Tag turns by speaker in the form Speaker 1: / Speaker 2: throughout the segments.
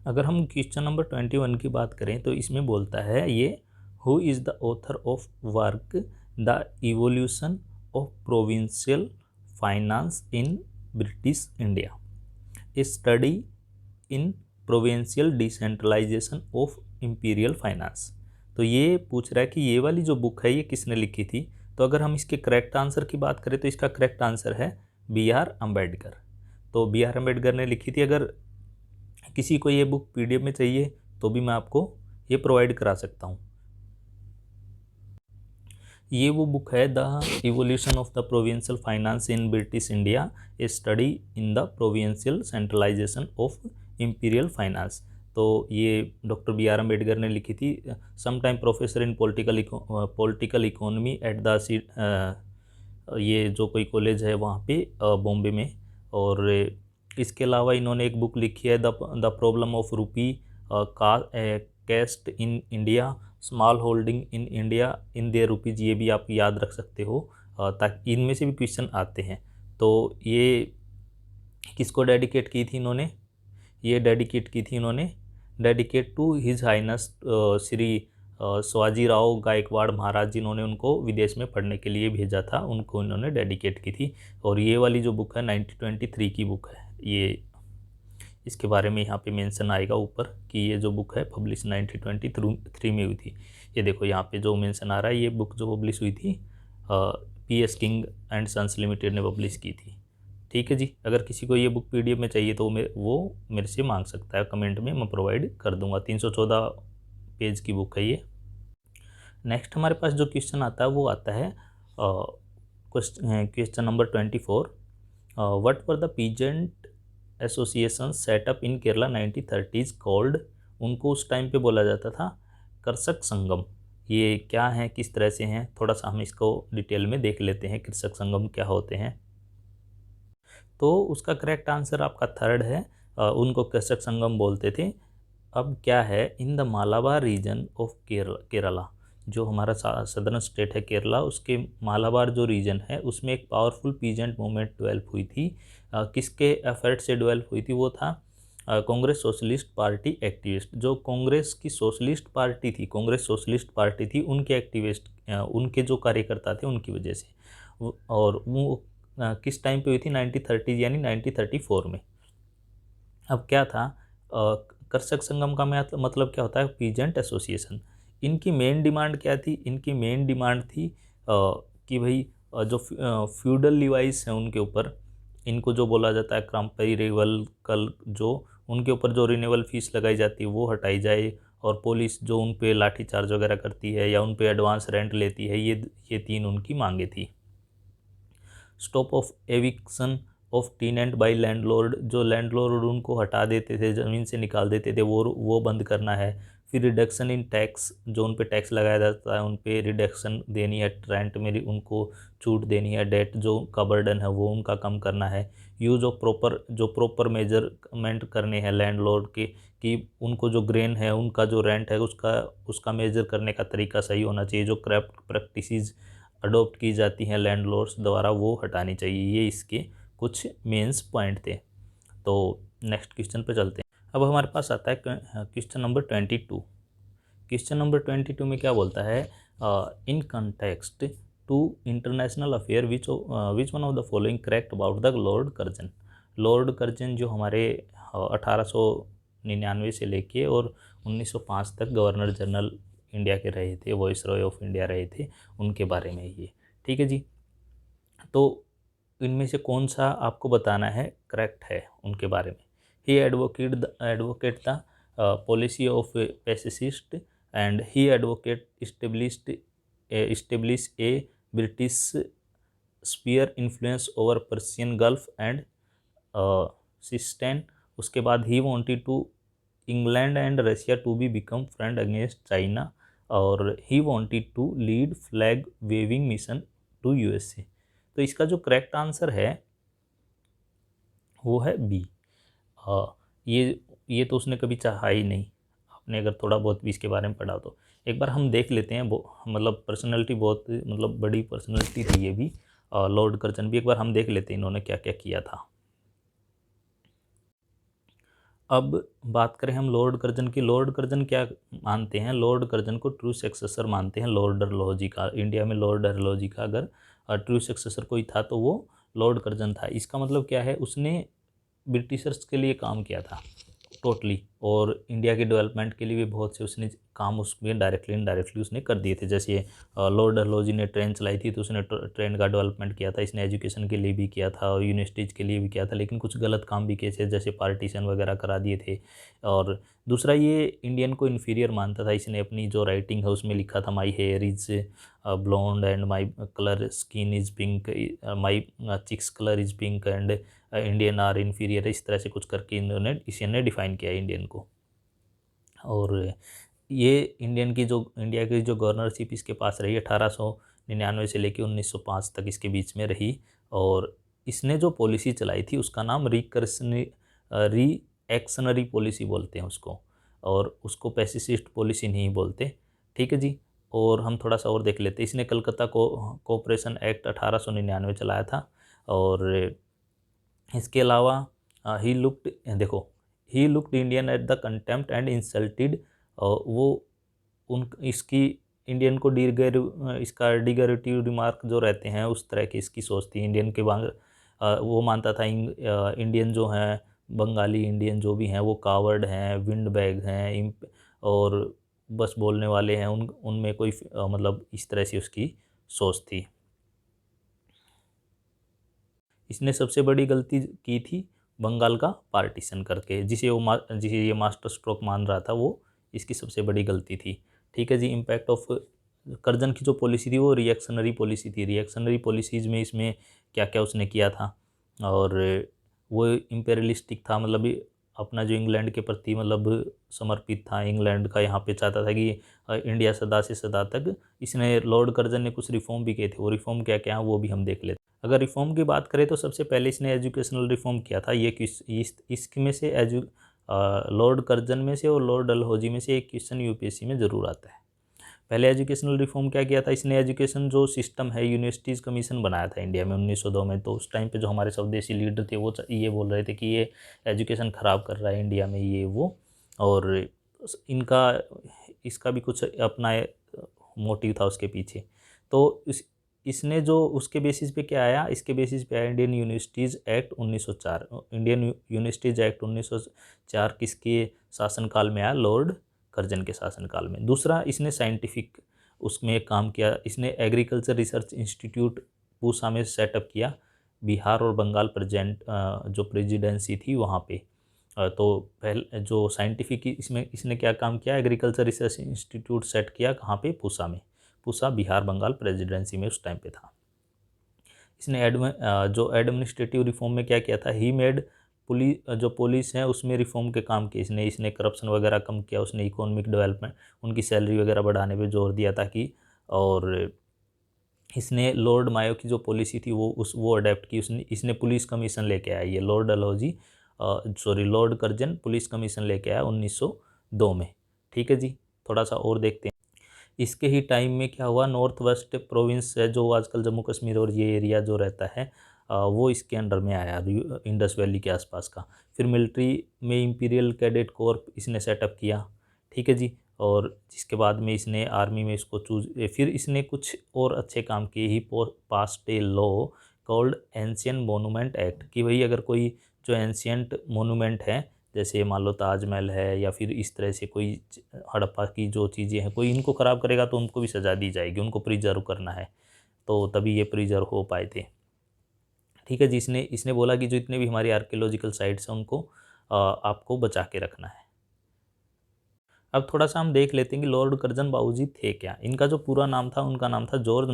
Speaker 1: अगर हम question number 21 की बात करें तो इसमें बोलता है ये, who is the author of work the evolution of provincial finance in British India, a study in provincial decentralisation of imperial finance. तो ये पूछ रहा है कि ये वाली जो बुक है ये किसने लिखी थी। तो अगर हम इसके करेक्ट आंसर की बात करें तो इसका करेक्ट आंसर है B.R. अम्बेडकर। तो B.R. अम्बेडकर ने लिखी थी। अगर किसी को ये बुक PDF में चाहिए तो भी मैं आपको ये प्रोवाइड करा सकता हूँ। ये वो बुक है, the evolution of the provincial finance in British India, a study in the provincial centralisation of imperial finance. तो ये डॉक्टर B.R. अम्बेडकर ने लिखी थी। Some time professor in political economy at the ये जो कोई कॉलेज है वहाँ पे बॉम्बे में। और इसके अलावा इन्होंने एक बुक लिखी है, the problem of rupee caste in India, small holding in India in their rupees. ये भी आप याद रख सकते हो ताकि इनमें से भी क्वेश्चन आते हैं। तो ये किसको डेडिकेट की थी इन्होंने, ये dedicate to his highness Shri Shivaji Rao Gaikwad Maharaj, जिन्होंने उनको विदेश में पढ़ने के लिए भेजा था, उनको इन्होंने डेडिकेट की थी। और ये वाली जो बुक है 1923 की बुक है। ये इसके बारे में यहाँ पे मेंशन आएगा ऊपर कि ये जो बुक है पब्लिश 1923 में हुई थी। ये देखो यहाँ पे जो मेंशन आ रहा है, ये बुक जो पब्लिश हुई थी P.S. King and sons limited ने पब्लिश की थी। ठीक है जी। अगर किसी को ये बुक PDF में चाहिए तो वो मेरे से मांग सकता है, कमेंट में मैं प्रोवाइड कर दूंगा। 314 पेज की बुक है ये। नेक्स्ट हमारे पास जो क्वेश्चन आता है वो आता है question number 24। What were the peasant association setup in Kerala 1930s called. उनको उस टाइम पे बोला जाता था कृषक संगम। ये क्या है, किस तरह से हैं, थोड़ा सा हम इसको डिटेल में देख लेते हैं, कृषक संगम क्या होते हैं। तो उसका करेक्ट आंसर आपका थर्ड है, उनको कृषक संगम बोलते थे। अब क्या है, in the Malabar region of Kerala, जो हमारा सदर्न स्टेट है केरला, उसके मालाबार जो रीजन है उसमें एक पावरफुल पीजेंट मूवमेंट डेवलप हुई थी। किसके एफर्ट से डेवलप हुई थी, वो था कांग्रेस सोशलिस्ट पार्टी एक्टिविस्ट। जो कांग्रेस की सोशलिस्ट पार्टी थी, कांग्रेस सोशलिस्ट पार्टी थी, उनके एक्टिविस्ट, उनके जो कार्यकर्ता थे उनकी वजह से। और वो किस टाइम पे हुई थी, 1930 यानी 1934 में। अब क्या था, कृषक संगम का मतलब क्या होता है, पीजेंट एसोसिएशन। इनकी मेन डिमांड क्या थी, इनकी मेन डिमांड थी कि भाई जो फ्यूडल लिवाइस हैं उनके ऊपर, इनको जो बोला जाता है कंपेरेबल कल, जो उनके ऊपर जो रिन्यूअल फीस लगाई जाती है वो हटाई जाए, और पुलिस जो उन पे लाठी चार्ज वगैरह करती है या उन पे एडवांस रेंट लेती है, ये तीन उनकी मांगे थी। Stop of eviction of tenant by landlord, जो लैंडलॉर्ड उनको हटा देते थे, ज़मीन से निकाल देते थे, वो बंद करना है। फिर रिडक्शन इन टैक्स, जो उन पे टैक्स लगाया जाता है उन पे रिडक्शन देनी है, रेंट में उनको छूट देनी है, डेट जो का बर्डन है वो उनका कम करना है। यूज ऑफ प्रॉपर मेजरमेंट करने हैं लैंडलॉर्ड के, कि उनको जो ग्रेन है उनका जो रेंट है उसका मेजर करने का तरीका सही होना चाहिए। जो करप्ट प्रैक्टिसेस अडोप्ट की जाती हैं लैंडलॉर्ड्स द्वारा वो हटानी चाहिए। ये इसके कुछ मेंस पॉइंट थे। तो नेक्स्ट क्वेश्चन पे चलते हैं। अब हमारे पास आता है क्वेश्चन नंबर 22। क्वेश्चन नंबर 22 में क्या बोलता है, in context to international affair which one of the following correct about the lord Curzon. Lord Curzon जो हमारे 1899 से लेके और 1905 तक गवर्नर जनरल इंडिया के रहे थे, वॉइस रॉय ऑफ इंडिया रहे थे, उनके बारे में ये। ठीक है जी। तो इनमें से कौन सा आपको बताना है करेक्ट है उनके बारे में। He advocate the policy of pacifist and he advocate establish a British sphere influence over Persian Gulf and Seistan. उसके बाद he wanted to England and Russia to be become friend against China, और he wanted to lead flag waving mission to USA। तो इसका जो correct answer है वो है B। ये तो उसने कभी चाहा ही नहीं। आपने अगर थोड़ा बहुत भी इसके बारे में पढ़ा तो एक बार हम देख लेते हैं। मतलब पर्सनैलिटी बहुत मतलब बड़ी पर्सनैलिटी थी ये भी, लॉर्ड कर्जन भी। एक बार हम देख लेते हैं इन्होंने क्या क्या किया था। अब बात करें हम लॉर्ड कर्जन की। लॉर्ड कर्जन क्या मानते हैं? लॉर्ड कर्जन को ट्रू सक्सेसर मानते हैं लॉर्ड डलहौजी का। इंडिया में लॉर्ड डलहौजी का अगर ट्रू सक्सेसर कोई था तो वो लॉर्ड कर्जन था। इसका मतलब क्या है? उसने ब्रिटिशर्स के लिए काम किया था टोटली, और इंडिया के डेवलपमेंट के लिए भी बहुत से उसने काम उसमें डायरेक्टली इनडायरेक्टली उसने कर दिए थे। जैसे लॉर्ड डलहौजी ने ट्रेन चलाई थी तो उसने ट्रेन का डेवलपमेंट किया था। इसने एजुकेशन के लिए भी किया था और यूनिवर्सिटीज़ के लिए भी किया था, लेकिन कुछ गलत काम भी किए थे, जैसे पार्टीशन वगैरह करा दिए थे। और दूसरा, ये इंडियन को इन्फीरियर मानता था। इसने अपनी जो राइटिंग है उसमें लिखा था, my hair is blonde and my colour skin is pink, my cheeks colour is pink and Indian are inferior. इस तरह से कुछ करके इन्होंने इसने डिफाइन किया इंडियन को। और ये इंडिया की जो गवर्नरशिप इसके पास रही 1899 से लेकर 1905 तक इसके बीच में रही। और इसने जो पॉलिसी चलाई थी उसका नाम रिएक्शनरी पॉलिसी बोलते हैं उसको, और उसको पैसिफिस्ट पॉलिसी नहीं बोलते। ठीक है जी। और हम थोड़ा सा और देख लेते हैं। इसने कलकत्ता कोऑपरेशन एक्ट 1899 चलाया था। और इसके अलावा he looked Indian at the contempt and insulted. वो उन इसकी इंडियन को इसका डिगरेटिव रिमार्क जो रहते हैं उस तरह की इसकी सोच थी। इंडियन के वो मानता था इंडियन जो हैं, बंगाली इंडियन जो भी हैं, वो कावर्ड हैं, विंड बैग हैं, और बस बोलने वाले हैं। उनमें कोई मतलब इस तरह से उसकी सोच थी। इसने सबसे बड़ी गलती की थी बंगाल का पार्टीशन करके, जिसे ये मास्टर स्ट्रोक मान रहा था, वो इसकी सबसे बड़ी गलती थी। ठीक है जी। इम्पैक्ट ऑफ कर्जन की जो पॉलिसी थी वो रिएक्शनरी पॉलिसी थी। रिएक्शनरी पॉलिसीज़ में इसमें क्या क्या उसने किया था, और वो इम्पेरियलिस्टिक था, मतलब अपना जो इंग्लैंड के प्रति मतलब समर्पित था। इंग्लैंड का यहाँ पे चाहता था कि इंडिया सदा से सदा तक। इसने लॉर्ड कर्जन ने कुछ रिफॉर्म भी किए थे। वो रिफॉर्म क्या क्या हैं वो भी हम देख लेते हैं। अगर रिफॉर्म की बात करें तो सबसे पहले इसने एजुकेशनल रिफॉर्म किया था। ये इसमें से लॉर्ड कर्जन में से और लॉर्ड डलहौजी में से एक क्वेश्चन यूपीएससी में ज़रूर आता है। पहले एजुकेशनल रिफॉर्म क्या किया था इसने? एजुकेशन जो सिस्टम है, यूनिवर्सिटीज़ कमीशन बनाया था इंडिया में 1902 में। तो उस टाइम पे जो हमारे स्वदेशी लीडर थे वो ये बोल रहे थे कि ये एजुकेशन ख़राब कर रहा है इंडिया में, ये वो। और इनका इसका भी कुछ अपना मोटिव था उसके पीछे। तो इसने जो उसके बेसिस पे क्या आया? इसके बेसिस पे आया Indian universities act 1904। Indian universities act 1904 किसके शासनकाल में आया? लॉर्ड कर्जन के शासनकाल में। दूसरा, इसने साइंटिफिक उसमें एक काम किया। इसने एग्रीकल्चर रिसर्च इंस्टीट्यूट पूसा में सेटअप किया, बिहार और बंगाल जो प्रेसिडेंसी थी वहाँ पे। तो पहले जो साइंटिफिक इसमें इसने क्या काम किया? एग्रीकल्चर रिसर्च इंस्टीट्यूट सेट किया। कहाँ पे? पूसा में। पूसा बिहार बंगाल प्रेसिडेंसी में उस टाइम पे था। इसने जो एडमिनिस्ट्रेटिव रिफॉर्म में क्या किया था? ही मेड पुलिस है उसमें रिफॉर्म के काम किए इसने करप्शन वगैरह कम किया। उसने इकोनॉमिक डेवलपमेंट, उनकी सैलरी वगैरह बढ़ाने पे जोर दिया ताकि। और इसने लॉर्ड मायो की जो पॉलिसी थी वो अडेप्ट की। इसने पुलिस कमीशन लेके आया। ये लॉर्ड कर्जन पुलिस कमीशन लेके आया 1902 में। ठीक है जी। थोड़ा सा और देखते हैं। इसके ही टाइम में क्या हुआ? नॉर्थ वेस्ट प्रोविंस है जो आजकल जम्मू कश्मीर और ये एरिया जो रहता है, वो इसके अंडर में आया, इंडस वैली के आसपास का। फिर मिलिट्री में इंपीरियल कैडेट कोर इसने सेटअप किया। ठीक है जी। और जिसके बाद में इसने आर्मी में इसको फिर इसने कुछ और अच्छे काम किए। He passed a law called ancient monument act, कि भाई अगर कोई जो एंशियंट मोनूमेंट है, जैसे मान लो ताजमहल है या फिर इस तरह से कोई हड़प्पा की जो चीज़ें हैं, कोई इनको ख़राब करेगा तो उनको भी सज़ा दी जाएगी। उनको प्रिजर्व करना है, तो तभी ये प्रिजर्व हो पाए थे। ठीक है जी। इसने बोला कि जो इतने भी हमारी आर्कियोलॉजिकल साइट्स हैं उनको आपको बचा के रखना है। अब थोड़ा सा हम देख लेते हैं कि लॉर्ड कर्जन बाबूजी थे क्या। इनका जो पूरा नाम था, उनका नाम था जॉर्ज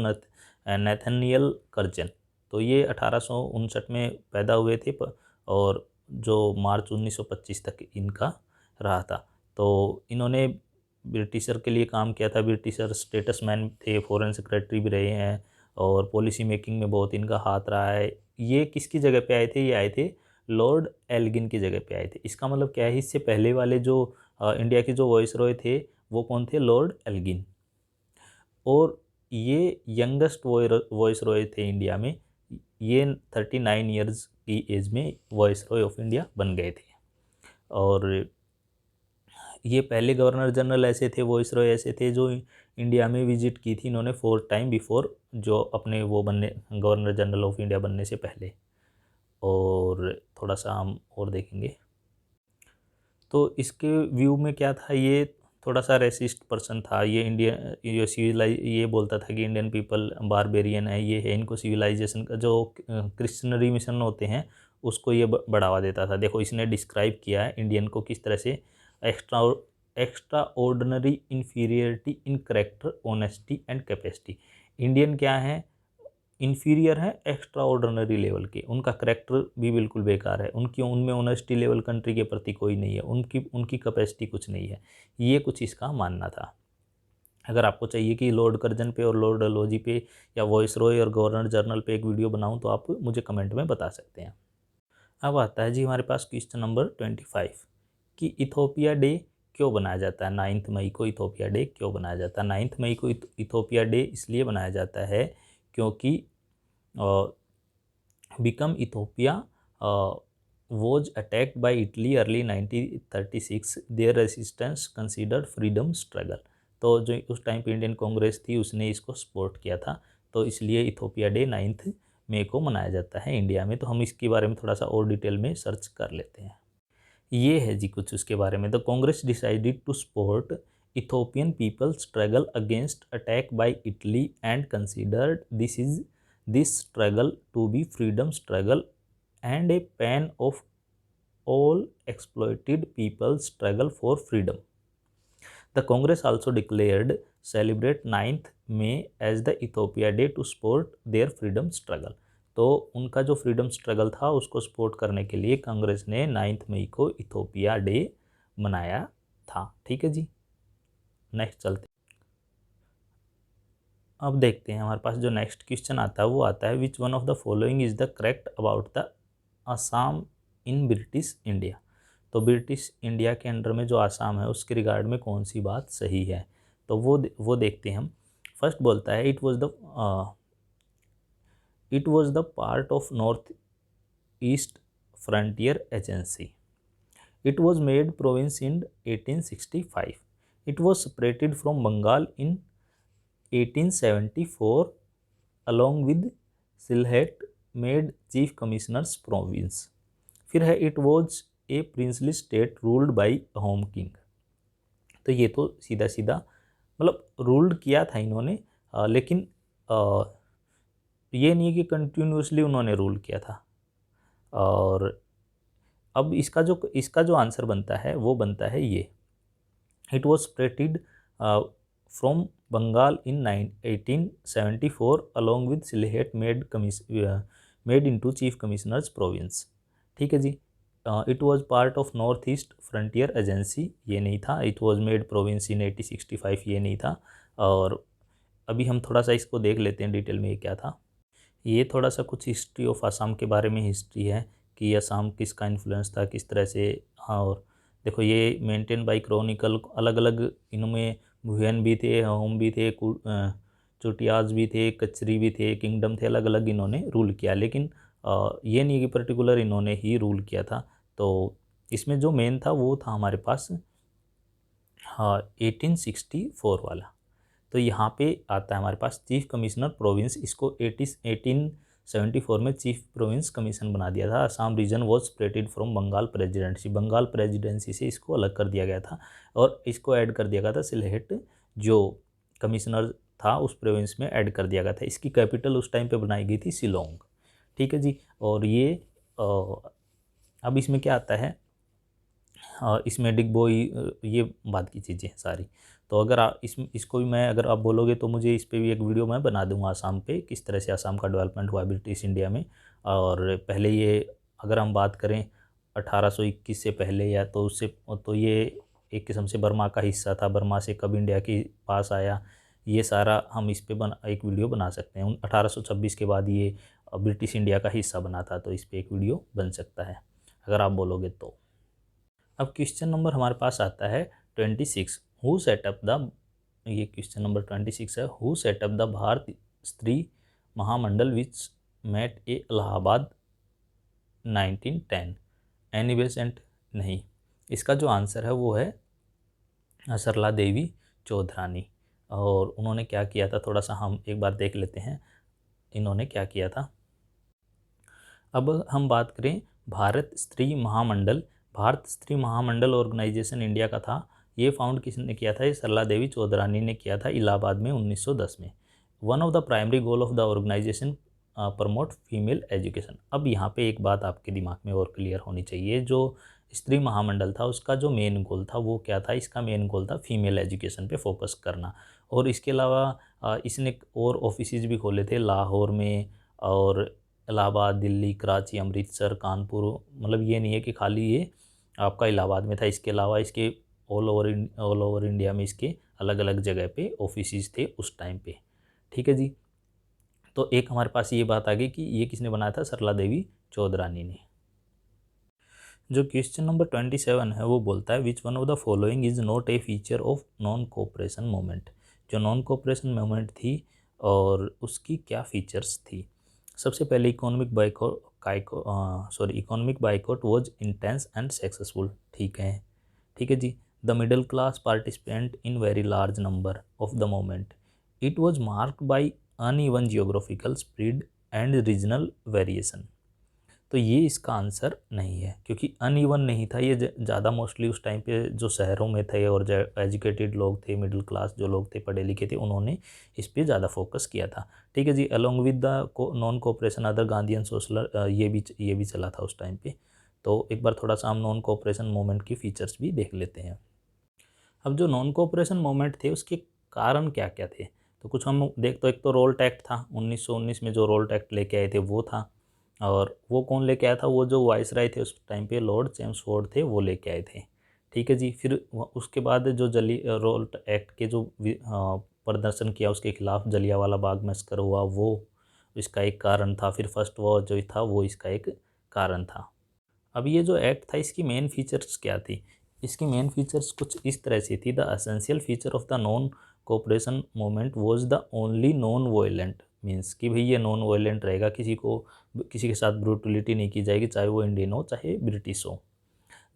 Speaker 1: नैथनियल कर्जन। तो ये 1859 में पैदा हुए थे और जो मार्च 1925 तक इनका रहा था। तो इन्होंने ब्रिटिशर के लिए काम किया था। ब्रिटिशर स्टेटसमैन थे, फॉरेन सेक्रेटरी भी रहे हैं, और पॉलिसी मेकिंग में बहुत इनका हाथ रहा है। ये किसकी जगह पे आए थे? ये आए थे लॉर्ड एल्गिन की जगह पे आए थे। इसका मतलब क्या है? इससे पहले वाले जो इंडिया के जो वॉइस रॉय थे वो कौन थे? Lord Elgin. और ये यंगेस्ट वॉइस रॉय थे इंडिया में। ये 39 ईयर्स की एज में वॉइस रॉय ऑफ इंडिया बन गए थे। और ये पहले गवर्नर जनरल ऐसे थे, वॉइसरॉय ऐसे थे जो इंडिया में विजिट की थी इन्होंने 4 टाइम बिफोर, जो अपने वो बनने गवर्नर जनरल ऑफ इंडिया बनने से पहले। और थोड़ा सा हम और देखेंगे तो इसके व्यू में क्या था, ये थोड़ा सा रेसिस्ट पर्सन था। ये ये बोलता था कि इंडियन पीपल बारबेरियन है, ये है, इनको सिविलाइजेशन का जो क्रिश्चियनरी मिशन होते हैं उसको ये बढ़ावा देता था। देखो इसने डिस्क्राइब किया है इंडियन को किस तरह से, extra extra ordinary inferiority in character, honesty and capacity. Indian क्या है, इन्फीरियर है एक्स्ट्रा ऑर्डिनरी लेवल के, उनका करेक्टर भी बिल्कुल बेकार है, उनमें ऑनेस्टी लेवल कंट्री के प्रति कोई नहीं है, उनकी कैपेसिटी कुछ नहीं है। ये कुछ इसका मानना था। अगर आपको चाहिए कि लॉर्ड कर्जन पे और लॉर्ड डलहौजी पे या वॉइसरॉय और गवर्नर जनरल पे एक वीडियो बनाऊं तो आप मुझे कमेंट में बता सकते हैं। अब आता है जी हमारे पास क्वेश्चन नंबर 25 कि इथोपिया डे क्यों बनाया जाता है। 9 मई को इथोपिया डे क्यों बनाया जाता है। 9 मई को इथोपिया डे इसलिए बनाया जाता है क्योंकि become Ethiopia was attacked by Italy early 1936, their resistance considered freedom struggle। तो जो उस टाइम पे इंडियन कांग्रेस थी उसने इसको सपोर्ट किया था, तो इसलिए इथोपिया डे 9 मई को मनाया जाता है इंडिया में। तो हम इसके बारे में थोड़ा सा और डिटेल में सर्च कर लेते हैं। ये है जी कुछ उसके बारे में। The Congress decided to support Ethiopian people struggle against attack by Italy and considered this struggle to be freedom struggle and a pan of all exploited people struggle for freedom. The Congress also declared celebrate 9 May as the Ethiopia day to support their freedom struggle. तो उनका जो freedom struggle था उसको support करने के लिए कांग्रेस ने 9 मई को इथोपिया डे मनाया था। ठीक है जी, नेक्स्ट चलते। अब देखते हैं हमारे पास जो नेक्स्ट क्वेश्चन आता है वो आता है which one of the following is the correct about the Assam in British India. तो ब्रिटिश इंडिया के अंडर में जो आसाम है उसके रिगार्ड में कौन सी बात सही है, तो वो देखते हैं हम। फर्स्ट बोलता है it was the part of north east frontier agency. It was made province in 1865। It was separated from Bengal in 1874 along with Sylhet made chief commissioners province। फिर है it was a princely state ruled by home king. तो ये तो सीधा सीधा मतलब ruled किया था इन्होंने, लेकिन ये नहीं कि कंटिन्यूसली उन्होंने रूल किया था। और अब इसका जो आंसर बनता है वो बनता है ये, it was separated from Bengal in 1874 along with Sylhet made into chief commissioner's province. ठीक है जी। It was part of north east frontier agency, ये नहीं था। It was made province in 1865, ये नहीं था। और अभी हम थोड़ा सा इसको देख लेते हैं डिटेल में ये क्या था। ये थोड़ा सा कुछ हिस्ट्री ऑफ आसाम के बारे में हिस्ट्री है कि आसाम किसका इन्फ्लुएंस था, किस तरह से। हाँ, और देखो ये मेंटेन बाय क्रॉनिकल, अलग अलग इनमें भुयन भी थे, होम भी थे, चुटियाज भी थे, कचरी भी थे, किंगडम थे, अलग अलग इन्होंने रूल किया। लेकिन ये नहीं कि पर्टिकुलर इन्होंने ही रूल किया था। तो इसमें जो मेन था वो था हमारे पास 1864 वाला। तो यहाँ पे आता है हमारे पास चीफ कमिश्नर प्रोविंस, इसको 1874 में चीफ प्रोविंस कमीशन बना दिया था। Assam region was separated from Bengal presidency, Bengal presidency से इसको अलग कर दिया गया था और इसको ऐड कर दिया गया था सिलहेट, जो कमिश्नर था उस प्रोविंस में ऐड कर दिया गया था। इसकी कैपिटल उस टाइम पे बनाई गई थी शिलोंग। ठीक है जी। और ये अब इसमें क्या आता है, इसमें डिगबोई, ये बात की चीज़ें सारी। तो अगर आप इसको भी मैं, अगर आप बोलोगे तो मुझे इस पे भी एक वीडियो मैं बना दूंगा आसाम पे, किस तरह से आसाम का डेवलपमेंट हुआ ब्रिटिश इंडिया में। और पहले ये अगर हम बात करें 1821 से पहले या तो उससे, तो ये एक किस्म से बर्मा का हिस्सा था। बर्मा से कब इंडिया के पास आया, ये सारा हम इस पर एक वीडियो बना सकते हैं। 1826 के बाद ये ब्रिटिश इंडिया का हिस्सा बना था, तो इस पर एक वीडियो बन सकता है अगर आप बोलोगे तो। अब क्वेश्चन नंबर हमारे पास आता है 26, हु सेटअप द, ये क्वेश्चन नंबर 26 है, हु सेटअप द भारत स्त्री महामंडल विच मेट ए इलाहाबाद 1910। एनी बेसेंट नहीं, इसका जो आंसर है वो है सरला देवी चौधरानी। और उन्होंने क्या किया था, थोड़ा सा हम एक बार देख लेते हैं इन्होंने क्या किया था। अब हम बात करें भारत स्त्री महामंडल। भारत स्त्री महामंडल ऑर्गेनाइजेशन इंडिया का था, ये फाउंड किसने किया था, ये सरला देवी चौधरानी ने किया था इलाहाबाद में 1910 में। One of the primary goal of the organisation promote female education. अब यहाँ पे एक बात आपके दिमाग में और क्लियर होनी चाहिए, जो स्त्री महामंडल था उसका जो मेन गोल था वो क्या था, इसका मेन गोल था फीमेल एजुकेशन पे फोकस करना। और इसके अलावा इसने और ऑफिसेज भी खोले थे लाहौर में, और इलाहाबाद, दिल्ली, कराची, अमृतसर, कानपुर। मतलब ये नहीं है कि खाली ये आपका इलाहाबाद में था, इसके अलावा इसके ऑल ओवर इंडिया में इसके अलग अलग जगह पे ऑफिसेज थे उस टाइम पे। ठीक है जी। तो एक हमारे पास ये बात आ गई कि ये किसने बनाया था, सरला देवी चौधरानी ने। जो क्वेश्चन नंबर 27 है वो बोलता है which one of the following is not a feature of non cooperation movement. जो नॉन कोऑपरेशन मूवमेंट थी और उसकी क्या फीचर्स थी। सबसे पहले economic boycott was intense and successful. ठीक है, ठीक है जी। The middle class participant in very large number of the movement. It was marked by uneven geographical spread and regional variation. तो ये इसका आंसर नहीं है, क्योंकि अनइवन नहीं था ये, ज़्यादा मोस्टली उस टाइम पे जो शहरों में थे और जो एजुकेटेड लोग थे, मिडिल क्लास जो लोग थे, पढ़े लिखे थे, उन्होंने इस पर ज़्यादा फोकस किया था। ठीक है जी। Along with the non cooperation other Gandhian social, ये भी चला था उस टाइम पे। तो एक बार थोड़ा सा हम नॉन कोऑपरेशन मूवमेंट की फीचर्स भी देख लेते हैं। अब जो नॉन कोऑपरेशन मूवमेंट थे उसके कारण क्या क्या थे, तो कुछ हम देख, तो एक तो रोल्ट एक्ट था 1919 में, जो रोल्ट एक्ट लेके आए थे वो था। और वो कौन लेके आया था, वो जो वाइसराय थे उस टाइम पे लॉर्ड चेम्सफोर्ड थे, वो लेके आए थे। ठीक है जी। फिर उसके बाद जो रोल्ट एक्ट के जो प्रदर्शन किया उसके खिलाफ जलियांवाला बाग मैसकर हुआ, वो इसका एक कारण था। फिर फर्स्ट वॉर जो था वो इसका एक कारण था। अब ये जो एक्ट था इसकी मेन फीचर्स क्या थी, इसकी मेन फीचर्स कुछ इस तरह से थी। The essential feature of the non cooperation movement was the only non violent, means कि भाई ये नॉन वायलेंट रहेगा, किसी के साथ ब्रूटलिटी नहीं की जाएगी, चाहे वो इंडियन हो चाहे ब्रिटिश हो।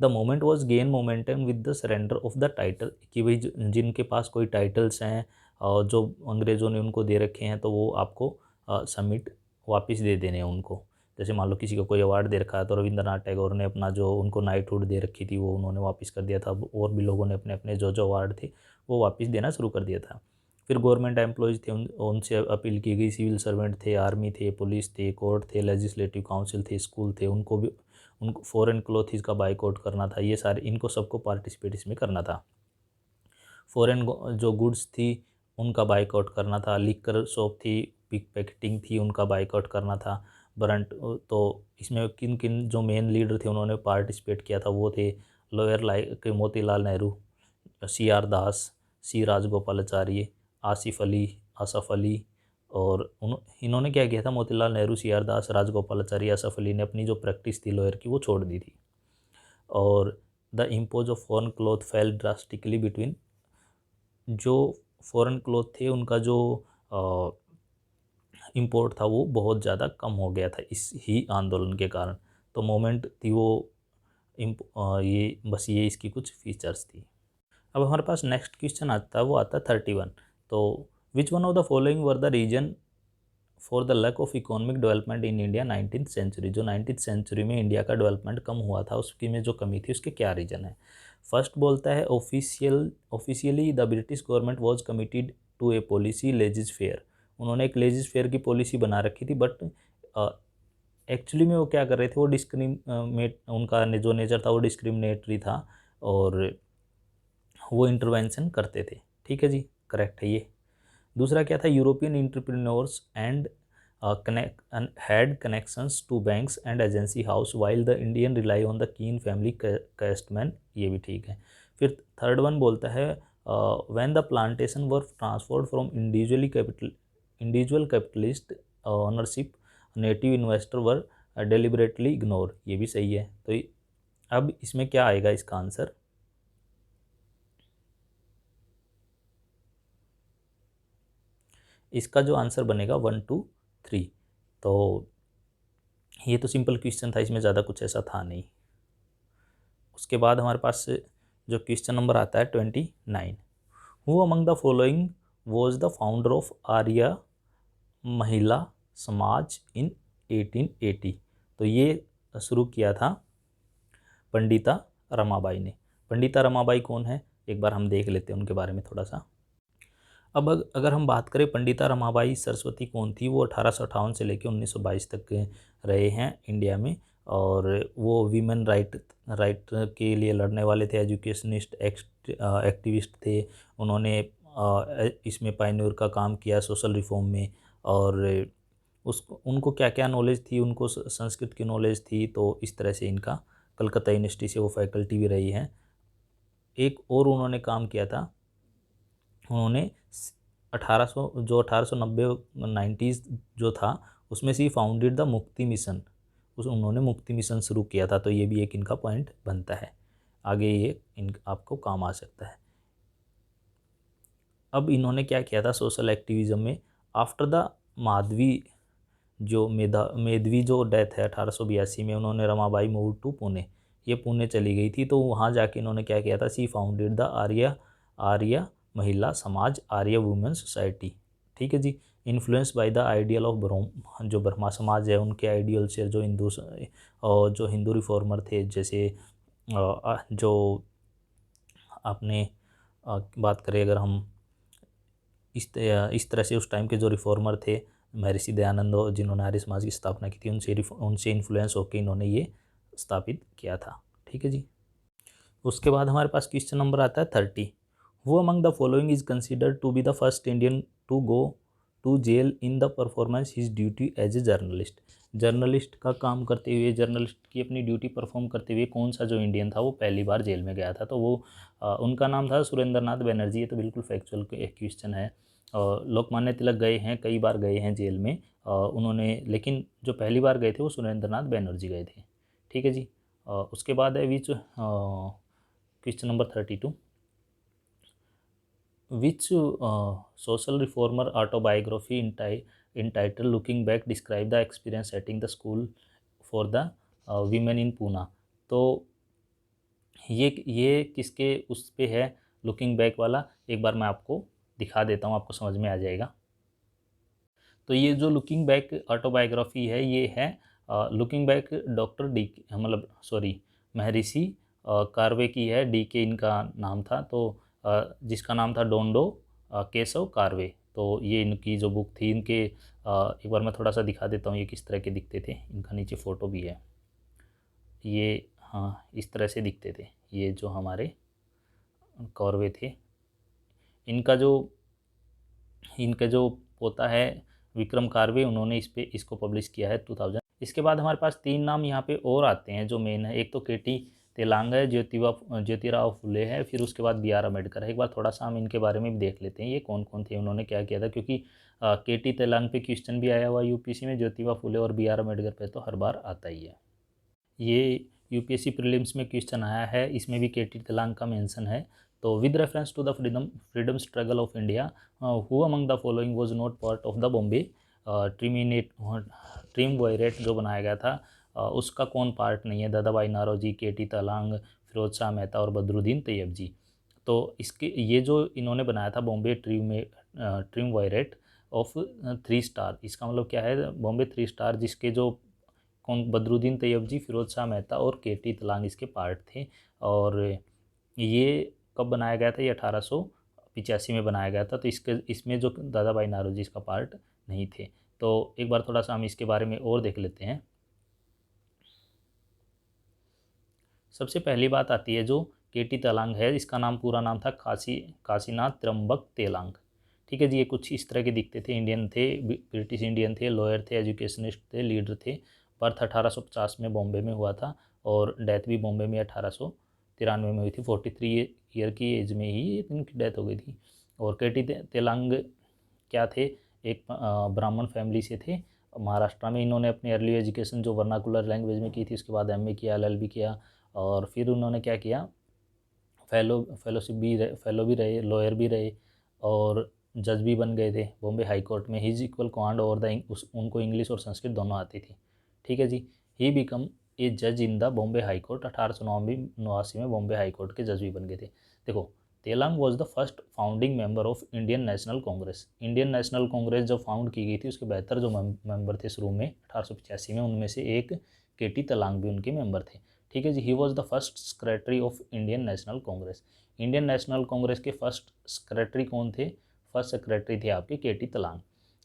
Speaker 1: The moment was gain momentum with the surrender of the title, कि भाई जिनके पास कोई टाइटल्स हैं और जो अंग्रेज़ों ने उनको दे रखे हैं, तो वो आपको सबमिट वापस दे देने हैं उनको। जैसे मान लो किसी को कोई अवार्ड दे रखा है, तो रविंद्रनाथ टैगोर ने अपना जो उनको नाइटहुड दे रखी थी वो उन्होंने वापस कर दिया था। और भी लोगों ने अपने अपने जो जो अवार्ड थे वो वापस देना शुरू कर दिया था। फिर गवर्नमेंट एम्प्लॉयज़ थे, उनसे अपील की गई, सिविल सर्वेंट थे, आर्मी थे, पुलिस थे, कोर्ट थे, लेजिस्लेटिव काउंसिल थे, स्कूल थे, उनको फॉरेन क्लोथ्स का बाइकआउट करना था। ये सारे इनको सबको पार्टिसिपेट इसमें करना था। फॉरेन जो गुड्स थी उनका बाइकआउट करना था। लिकर शॉप थी, पिक पैकेटिंग थी, उनका बाइकआउट करना था। ब्रंट, तो इसमें किन किन जो मेन लीडर थे उन्होंने पार्टिसिपेट किया था, वो थे लोअर लाइक के मोतीलाल नेहरू, सी आर दास, सी राजगोपालाचारी, आसिफ अली। और इन्होंने क्या किया था, मोतीलाल नेहरू, सी आर दास, राजगोपालाचारी, आसिफ अली ने अपनी जो प्रैक्टिस थी लॉयर की वो छोड़ दी थी। और the impose of foreign cloth fail drastically between, जो फॉरेन क्लॉथ थे उनका जो इंपोर्ट था वो बहुत ज़्यादा कम हो गया था इस ही आंदोलन के कारण। तो मोमेंट थी वो ये बस ये इसकी कुछ फीचर्स थी। अब हमारे पास नेक्स्ट क्वेश्चन आता है, वो आता है 31। तो which one of the following were the reason for the lack of economic development in India 19th century. जो 19th सेंचुरी में इंडिया का डेवलपमेंट कम हुआ था उसकी में जो कमी थी उसके क्या रीज़न है। फर्स्ट बोलता है officially the British government was committed to a policy laissez faire. उन्होंने एक लेजिस फेयर की पॉलिसी बना रखी थी, बट एक्चुअली में वो क्या कर रहे थे, वो उनका जो नेचर था वो डिस्क्रिमिनेटरी था, और वो इंटरवेंशन करते थे। ठीक है जी, करेक्ट है ये। दूसरा क्या था, European entrepreneurs and had connections to banks and agency house while the Indian rely on the keen family casteman, ये भी ठीक है। फिर थर्ड वन बोलता है when the plantation were transferred from individual capitalist ownership native investor were deliberately ignore, ये भी सही है। तो अब इसमें क्या आएगा इसका आंसर, इसका जो आंसर बनेगा 1 2 3। तो ये तो सिंपल क्वेश्चन था, इसमें ज़्यादा कुछ ऐसा था नहीं। उसके बाद हमारे पास जो क्वेश्चन नंबर आता है 29, who among the following was the founder of Arya Mahila Samaj इन 1880। तो ये शुरू किया था पंडिता रमाबाई ने। पंडिता रमाबाई कौन है, एक बार हम देख लेते हैं उनके बारे में थोड़ा सा। अब अगर हम बात करें पंडिता रमाबाई सरस्वती कौन थी, वो 1858 से लेकर 1922 तक रहे हैं इंडिया में, और वो वीमेन राइट के लिए लड़ने वाले थे, एजुकेशनिस्ट एक्टिविस्ट थे। उन्होंने इसमें पायनियर का काम किया सोशल रिफॉर्म में, और उनको क्या क्या नॉलेज थी, उनको संस्कृत की नॉलेज थी। तो इस तरह से इनका कलकत्ता यूनिवर्सिटी से वो फैकल्टी भी रही हैं। एक और उन्होंने काम किया था, उन्होंने 1890 90s जो था उसमें से ही फाउंडेड द मुक्ति मिशन, उन्होंने मुक्ति मिशन शुरू किया था। तो ये भी एक इनका पॉइंट बनता है, आगे ये आपको काम आ सकता है। अब इन्होंने क्या किया था सोशल एक्टिविज्म में, आफ्टर द माधवी जो मेधवी जो डेथ है 1882 में, उन्होंने रमाबाई मूव टू पुणे, ये पुणे चली गई थी। तो वहाँ जाके इन्होंने क्या किया था, सी फाउंडेड द आर्य महिला समाज, आर्य वुमेन सोसाइटी। ठीक है जी। Influence by the ideal of Brahmo, जो ब्रह्मा समाज है उनके आइडियल से, जो हिंदू रिफॉर्मर थे, जैसे जो आपने बात करें अगर हम इस तरह से उस टाइम के जो रिफॉर्मर थे महर्षि दयानंद, जिन्होंने आर्य समाज की स्थापना की थी, उनसे इन्फ्लुएंस होकर इन्होंने ये स्थापित किया था। ठीक है जी। उसके बाद हमारे पास क्वेश्चन नंबर आता है 30, who among the following is considered to be the first Indian to go to jail in the performance his duty as a journalist. Journalist का काम करते हुए, जर्नलिस्ट की अपनी ड्यूटी परफॉर्म करते हुए कौन सा जो इंडियन था वो पहली बार जेल में गया था, तो वो उनका नाम था सुरेंद्र नाथ बनर्जी। ये तो बिल्कुल फैक्चुअल क्वेश्चन है। लोकमान्य तिलक गए हैं, कई बार गए हैं जेल में उन्होंने, लेकिन जो पहली बार गए थे वो सुरेंद्र नाथ बनर्जी गए थे। ठीक है जी। उसके बाद है which question number 32, which social reformer autobiography entitled looking back describe the experience setting the school for the women in Poona. तो ये किसके उस पे है लुकिंग बैक वाला, एक बार मैं आपको दिखा देता हूँ, आपको समझ में आ जाएगा। तो ये जो लुकिंग बैक ऑटोबायोग्राफी है, ये है लुकिंग बैक डॉक्टर महर्षि कार्वे की है। DK इनका नाम था, तो जिसका नाम था डोंडो केशव कार्वे। तो ये इनकी जो बुक थी, इनके एक बार मैं थोड़ा सा दिखा देता हूँ ये किस तरह के दिखते थे। इनका नीचे फ़ोटो भी है, ये हाँ इस तरह से दिखते थे ये जो हमारे कार्वे थे। इनका जो पोता है विक्रम कार्वे, उन्होंने इसको पब्लिश किया है 2000। इसके बाद हमारे पास 3 नाम यहाँ पे और आते हैं जो मेन है। एक तो KT तेलांग है, ज्योतिराव फुले है, फिर उसके बाद BR अम्बेडकर है। एक बार थोड़ा सा हम इनके बारे में भी देख लेते हैं, ये कौन कौन थे, उन्होंने क्या किया था, क्योंकि KT तेलांग पे क्वेश्चन भी आया हुआ UPSC में, ज्योतिबा फुले और BR अम्बेडकर पे तो हर बार आता ही है। ये UPSC प्रीलिम्स में क्वेश्चन आया है, इसमें भी KT तेलांग का मेंशन है। तो with reference to the freedom struggle of India, who among the following was not part of the Bombay triumvirate जो बनाया गया था, उसका कौन पार्ट नहीं है। दादाभाई नारोजी, KT तेलांग, फिरोज शाह मेहता और बदरुद्दीन तैयब जी। तो इसके ये जो इन्होंने बनाया था बॉम्बे ट्रिमवायरेट ऑफ 3 स्टार, इसका मतलब क्या है, बॉम्बे 3 स्टार, जिसके जो कौन बदरुद्दीन तैयब जी, फिरोज शाह मेहता और KT तेलांग इसके पार्ट थे। और ये कब बनाया गया था, ये 1885 में बनाया गया था। तो इसमें जो दादाभाई नारोजी इसका पार्ट नहीं थे। तो एक बार थोड़ा सा हम इसके बारे में और देख लेते हैं। सबसे पहली बात आती है जो KT तेलांग है, इसका नाम पूरा नाम था काशीनाथ त्र्यंबक तेलांग। ठीक है जी। ये कुछ इस तरह के दिखते थे, इंडियन थे, ब्रिटिश इंडियन थे, लॉयर थे, एजुकेशनिस्ट थे, लीडर थे। बर्थ 1850 में बॉम्बे में हुआ था और डेथ भी बॉम्बे में 1893 में हुई थी। 43 ईयर की एज में ही इनकी डेथ हो गई थी। और KT तेलांग क्या थे, एक ब्राह्मण फैमिली से थे महाराष्ट्र में। इन्होंने अपनी अर्ली एजुकेशन जो वर्नाकुलर लैंग्वेज में की थी, उसके बाद MA किया, LLB किया, और फिर उन्होंने क्या किया, फेलो भी रहे, लॉयर भी रहे, और जज भी बन गए थे बॉम्बे हाई कोर्ट में। His equal command over the उनको इंग्लिश और संस्कृत दोनों आती थी। ठीक है जी। ही बिकम ए जज in the Bombay high court. 1889 में बॉम्बे हाई कोर्ट के जज भी बन गए थे। देखो, Telang was the first founding member of Indian National Congress. Indian National Congress जब फाउंड की गई थी उसके 72 जो मेंबर थे शुरू में 1885 में, उनमें से एक केटी तेलांग भी उनके मेंबर थे। ठीक है जी। He was the first secretary of Indian National Congress. Indian National Congress के फर्स्ट सेक्रेटरी कौन थे? फर्स्ट सेक्रेटरी थे आपके K T Telang.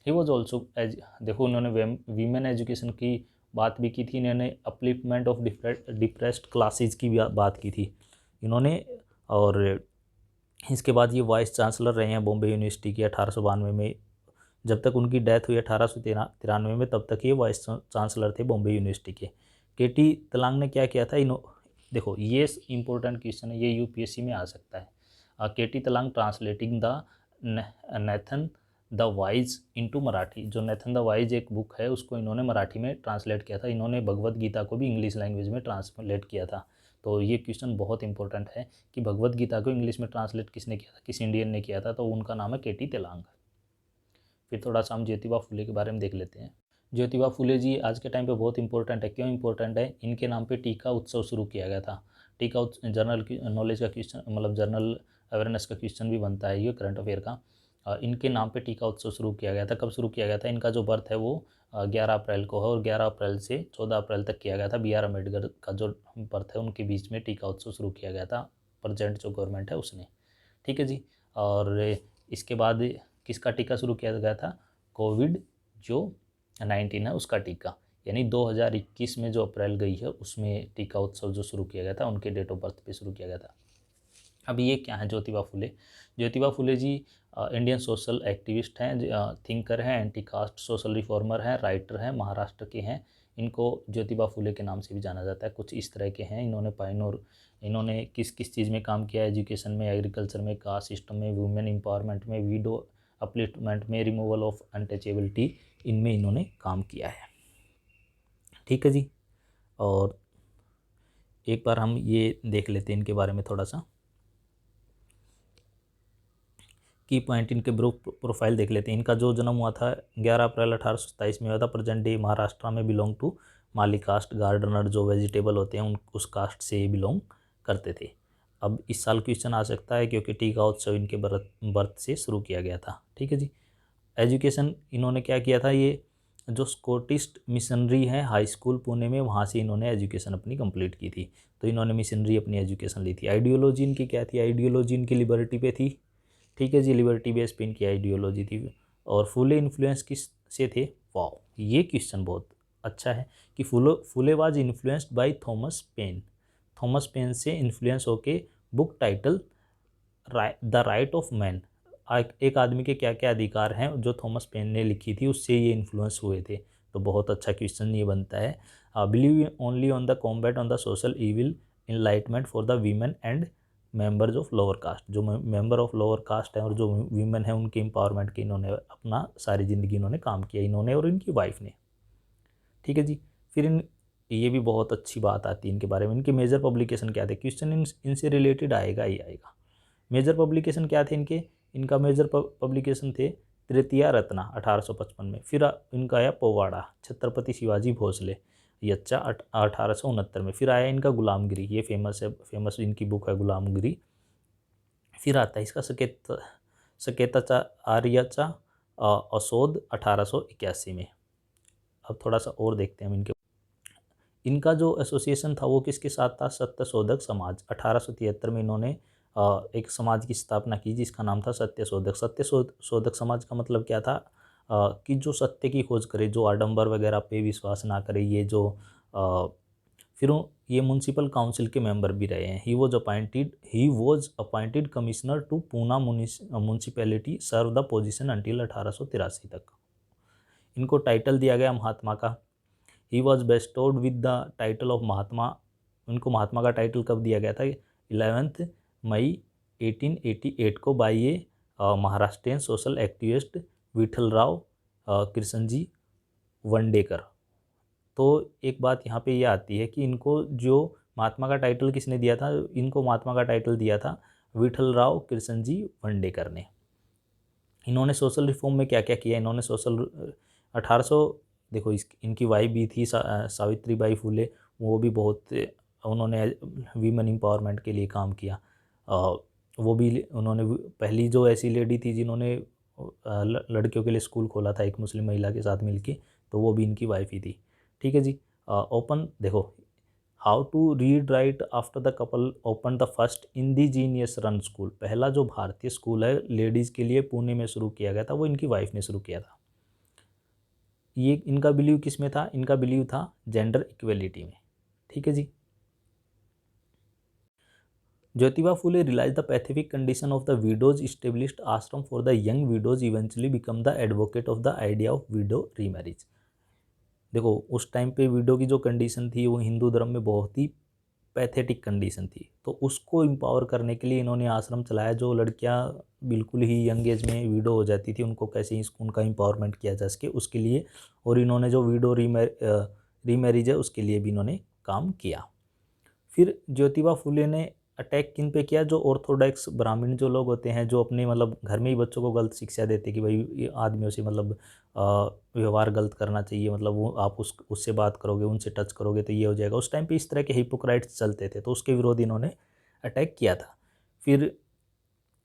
Speaker 1: He was also as, देखो उन्होंने वीमेन एजुकेशन की बात भी की थी, इन्होंने अपलिफ्टमेंट ऑफ डिप्रेस्ड क्लासेज की भी बात की थी इन्होंने। और इसके बाद ये वाइस चांसलर रहे हैं बॉम्बे यूनिवर्सिटी के 1892 में। जब तक उनकी डेथ हुई 1893 में, तब तक ये वाइस चांसलर थे बॉम्बे यूनिवर्सिटी के। केटी तेलांग ने क्या किया था? देखो ये इंपॉर्टेंट क्वेश्चन है, ये यूपीएससी में आ सकता है। K T Telang translating the Nathan the Wise into Marathi. जो नेथन द वाइज एक बुक है उसको इन्होंने मराठी में ट्रांसलेट किया था। इन्होंने भगवत गीता को भी इंग्लिश लैंग्वेज में ट्रांसलेट किया था। तो ये क्वेश्चन बहुत इंपॉर्टेंट है कि भगवत गीता को इंग्लिश में ट्रांसलेट किसने किया था, किस इंडियन ने किया था, तो उनका नाम है केटी तेलांग। फिर थोड़ा सा हम ज्योतिबा फुले के बारे में देख लेते हैं। ज्योतिबा फुले जी आज के टाइम पे बहुत इंपॉर्टेंट है। क्यों इंपॉर्टेंट है? इनके नाम पे टीका उत्सव शुरू किया गया था। टीका जनरल की नॉलेज का क्वेश्चन, मतलब जनरल अवेयरनेस का क्वेश्चन भी बनता है ये करंट अफेयर का। इनके नाम पे टीका उत्सव शुरू किया गया था। कब शुरू किया गया था? इनका जो बर्थ है वो 11 अप्रैल को है और 11 अप्रैल से 14 अप्रैल तक किया गया था। बी आर अम्बेडकर का जो बर्थ है उनके बीच में टीका उत्सव शुरू किया गया था, प्रेजेंट जो गवर्नमेंट है उसने। ठीक है जी। और इसके बाद किसका टीका शुरू किया गया था? कोविड जो 19 है उसका टीका, यानी 2021 में जो अप्रैल गई है उसमें टीका उत्सव जो शुरू किया गया था उनके डेट ऑफ बर्थ पे शुरू किया गया था। अब ये क्या है? ज्योतिबा फुले। ज्योतिबा फुले जी इंडियन सोशल एक्टिविस्ट हैं, थिंकर हैं, एंटी कास्ट सोशल रिफॉर्मर हैं, राइटर हैं, महाराष्ट्र के हैं। इनको ज्योतिबा फुले के नाम से भी जाना जाता है। कुछ इस तरह के हैं। इन्होंने किस किस चीज़ में काम किया? एजुकेशन में, एग्रीकल्चर में, कास्ट सिस्टम में, वुमेन एम्पावरमेंट में, वीडो अपलिफ्टमेंट में, रिमूवल ऑफ अनटचेबिलिटी, इनमें इन्होंने काम किया है। ठीक है जी। और एक बार हम ये देख लेते हैं इनके बारे में थोड़ा सा, की पॉइंट इनके ग्रुप प्रोफाइल देख लेते हैं। इनका जो जन्म हुआ था 11 अप्रैल 1827 में हुआ था। प्रेजेंट डे महाराष्ट्र में belong to Mali caste. Gardener जो वेजिटेबल होते हैं उस कास्ट से बिलोंग करते थे। अब इस साल क्वेश्चन आ सकता है क्योंकि टीका उत्सव इनके बर्थ से शुरू किया गया था। ठीक है जी। एजुकेशन इन्होंने क्या किया था? ये जो स्कॉटिस्ट मिशनरी है हाई स्कूल पुणे में, वहाँ से इन्होंने एजुकेशन अपनी कंप्लीट की थी। तो इन्होंने मिशनरी अपनी एजुकेशन ली थी। आइडियोलॉजी इनकी क्या थी? आइडियोलॉजी इनकी लिबर्टी पे थी। ठीक है जी। लिबर्टी बेस पे इनकी आइडियोलॉजी थी। और फुले इन्फ्लुएंस किस से थे? वाओ, ये क्वेश्चन बहुत अच्छा है कि Phule was influenced by Thomas Paine. Thomas Paine से इन्फ्लुएंस होके book title the right of man, एक आदमी के क्या क्या अधिकार हैं, जो थॉमस पेन ने लिखी थी उससे ये इन्फ्लुएंस हुए थे। तो बहुत अच्छा क्वेश्चन ये बनता है। Believe only on the combat on the social evil enlightenment for the women and members of lower caste. जो मेंबर ऑफ लोअर कास्ट हैं और जो वीमेन है उनके एम्पावरमेंट के इन्होंने अपना सारी ज़िंदगी इन्होंने काम किया, इन्होंने और इनकी वाइफ ने। ठीक है जी। फिर ये भी बहुत अच्छी बात आती है इनके बारे में। इनके मेजर पब्लिकेशन क्या थे? क्वेश्चन इनसे रिलेटेड आएगा ही आएगा। मेजर पब्लिकेशन क्या थे इनके? इनका मेजर पब्लिकेशन थे तृतीया रत्ना 1855 में। फिर इनका आया पोवाड़ा छत्रपति शिवाजी भोसले यच्चा 1869 में। फिर आया इनका गुलामगिरी, ये फेमस है, फेमस इनकी बुक है गुलामगिरी। फिर आता है इसका सकेता आर्याचा असोद 1881 में। अब थोड़ा सा और देखते हैं हम इनका जो एसोसिएशन था वो किसके साथ था? सत्यशोधक समाज। 1873 में इन्होंने एक समाज की स्थापना की जिसका नाम था सत्यशोधक। सत्यशोधक समाज का मतलब क्या था? कि जो सत्य की खोज करे, जो आडंबर वगैरह पे विश्वास ना करे, ये जो फिर ये म्यूनसिपल काउंसिल के मेंबर भी रहे हैं। He was appointed commissioner to Poona municipality, serve the position until 1883 तक। इनको टाइटल दिया गया महात्मा का। He was bestowed with the title of Mahatma. उनको महात्मा का टाइटल कब दिया गया था? 11 मई 1888 को बाई ये महाराष्ट्रियन सोशल एक्टिविस्ट विठलराव कृष्णजी वंडेकर। तो एक बात यहाँ पे ये आती है कि इनको जो महात्मा का टाइटल किसने दिया था? इनको महात्मा का टाइटल दिया था विठलराव कृष्णजी वंडेकर ने। इन्होंने सोशल रिफॉर्म में क्या क्या किया? इन्होंने सोशल 1800 देखो इनकी वाइफ भी थी सावित्रीबाई फुले, वो भी बहुत उन्होंने वीमेन एम्पावरमेंट के लिए काम किया। वो भी उन्होंने पहली जो ऐसी लेडी थी जिन्होंने लड़कियों के लिए स्कूल खोला था एक मुस्लिम महिला के साथ मिलके, तो वो भी इनकी वाइफ ही थी। ठीक है जी। ओपन देखो, how to read write after the couple open the first indigenous run school. पहला जो भारतीय स्कूल है लेडीज़ के लिए पुणे में शुरू किया गया था, वो इनकी वाइफ ने शुरू किया था। ये इनका बिलीव किस में था? इनका बिलीव था जेंडर इक्वेलिटी में। ठीक है जी। Jyotiba Phule realise the pathetic condition of the widows, established ashram for the young widows, eventually become the advocate of the idea of widow remarriage. देखो उस टाइम पे विडो की जो कंडीशन थी वो हिंदू धर्म में बहुत ही पैथेटिक कंडीशन थी, तो उसको एम्पावर करने के लिए इन्होंने आश्रम चलाया। जो लड़कियां बिल्कुल ही यंग एज में विडो हो जाती थी उनको कैसे उनका एम्पावरमेंट किया जा सके उसके लिए, और इन्होंने जो विडो रीमैरिज है उसके लिए भी इन्होंने काम किया। फिर ज्योतिबा फुले ने अटैक किन पे किया? जो ऑर्थोडॉक्स ब्राह्मण जो लोग होते हैं, जो अपने मतलब घर में ही बच्चों को गलत शिक्षा देते कि भाई ये आदमियों से मतलब व्यवहार गलत करना चाहिए, मतलब वो आप उससे बात करोगे, उनसे टच करोगे तो ये हो जाएगा। उस टाइम पे इस तरह के हिपोक्राइट्स चलते थे, तो उसके विरोध इन्होंने अटैक किया था। फिर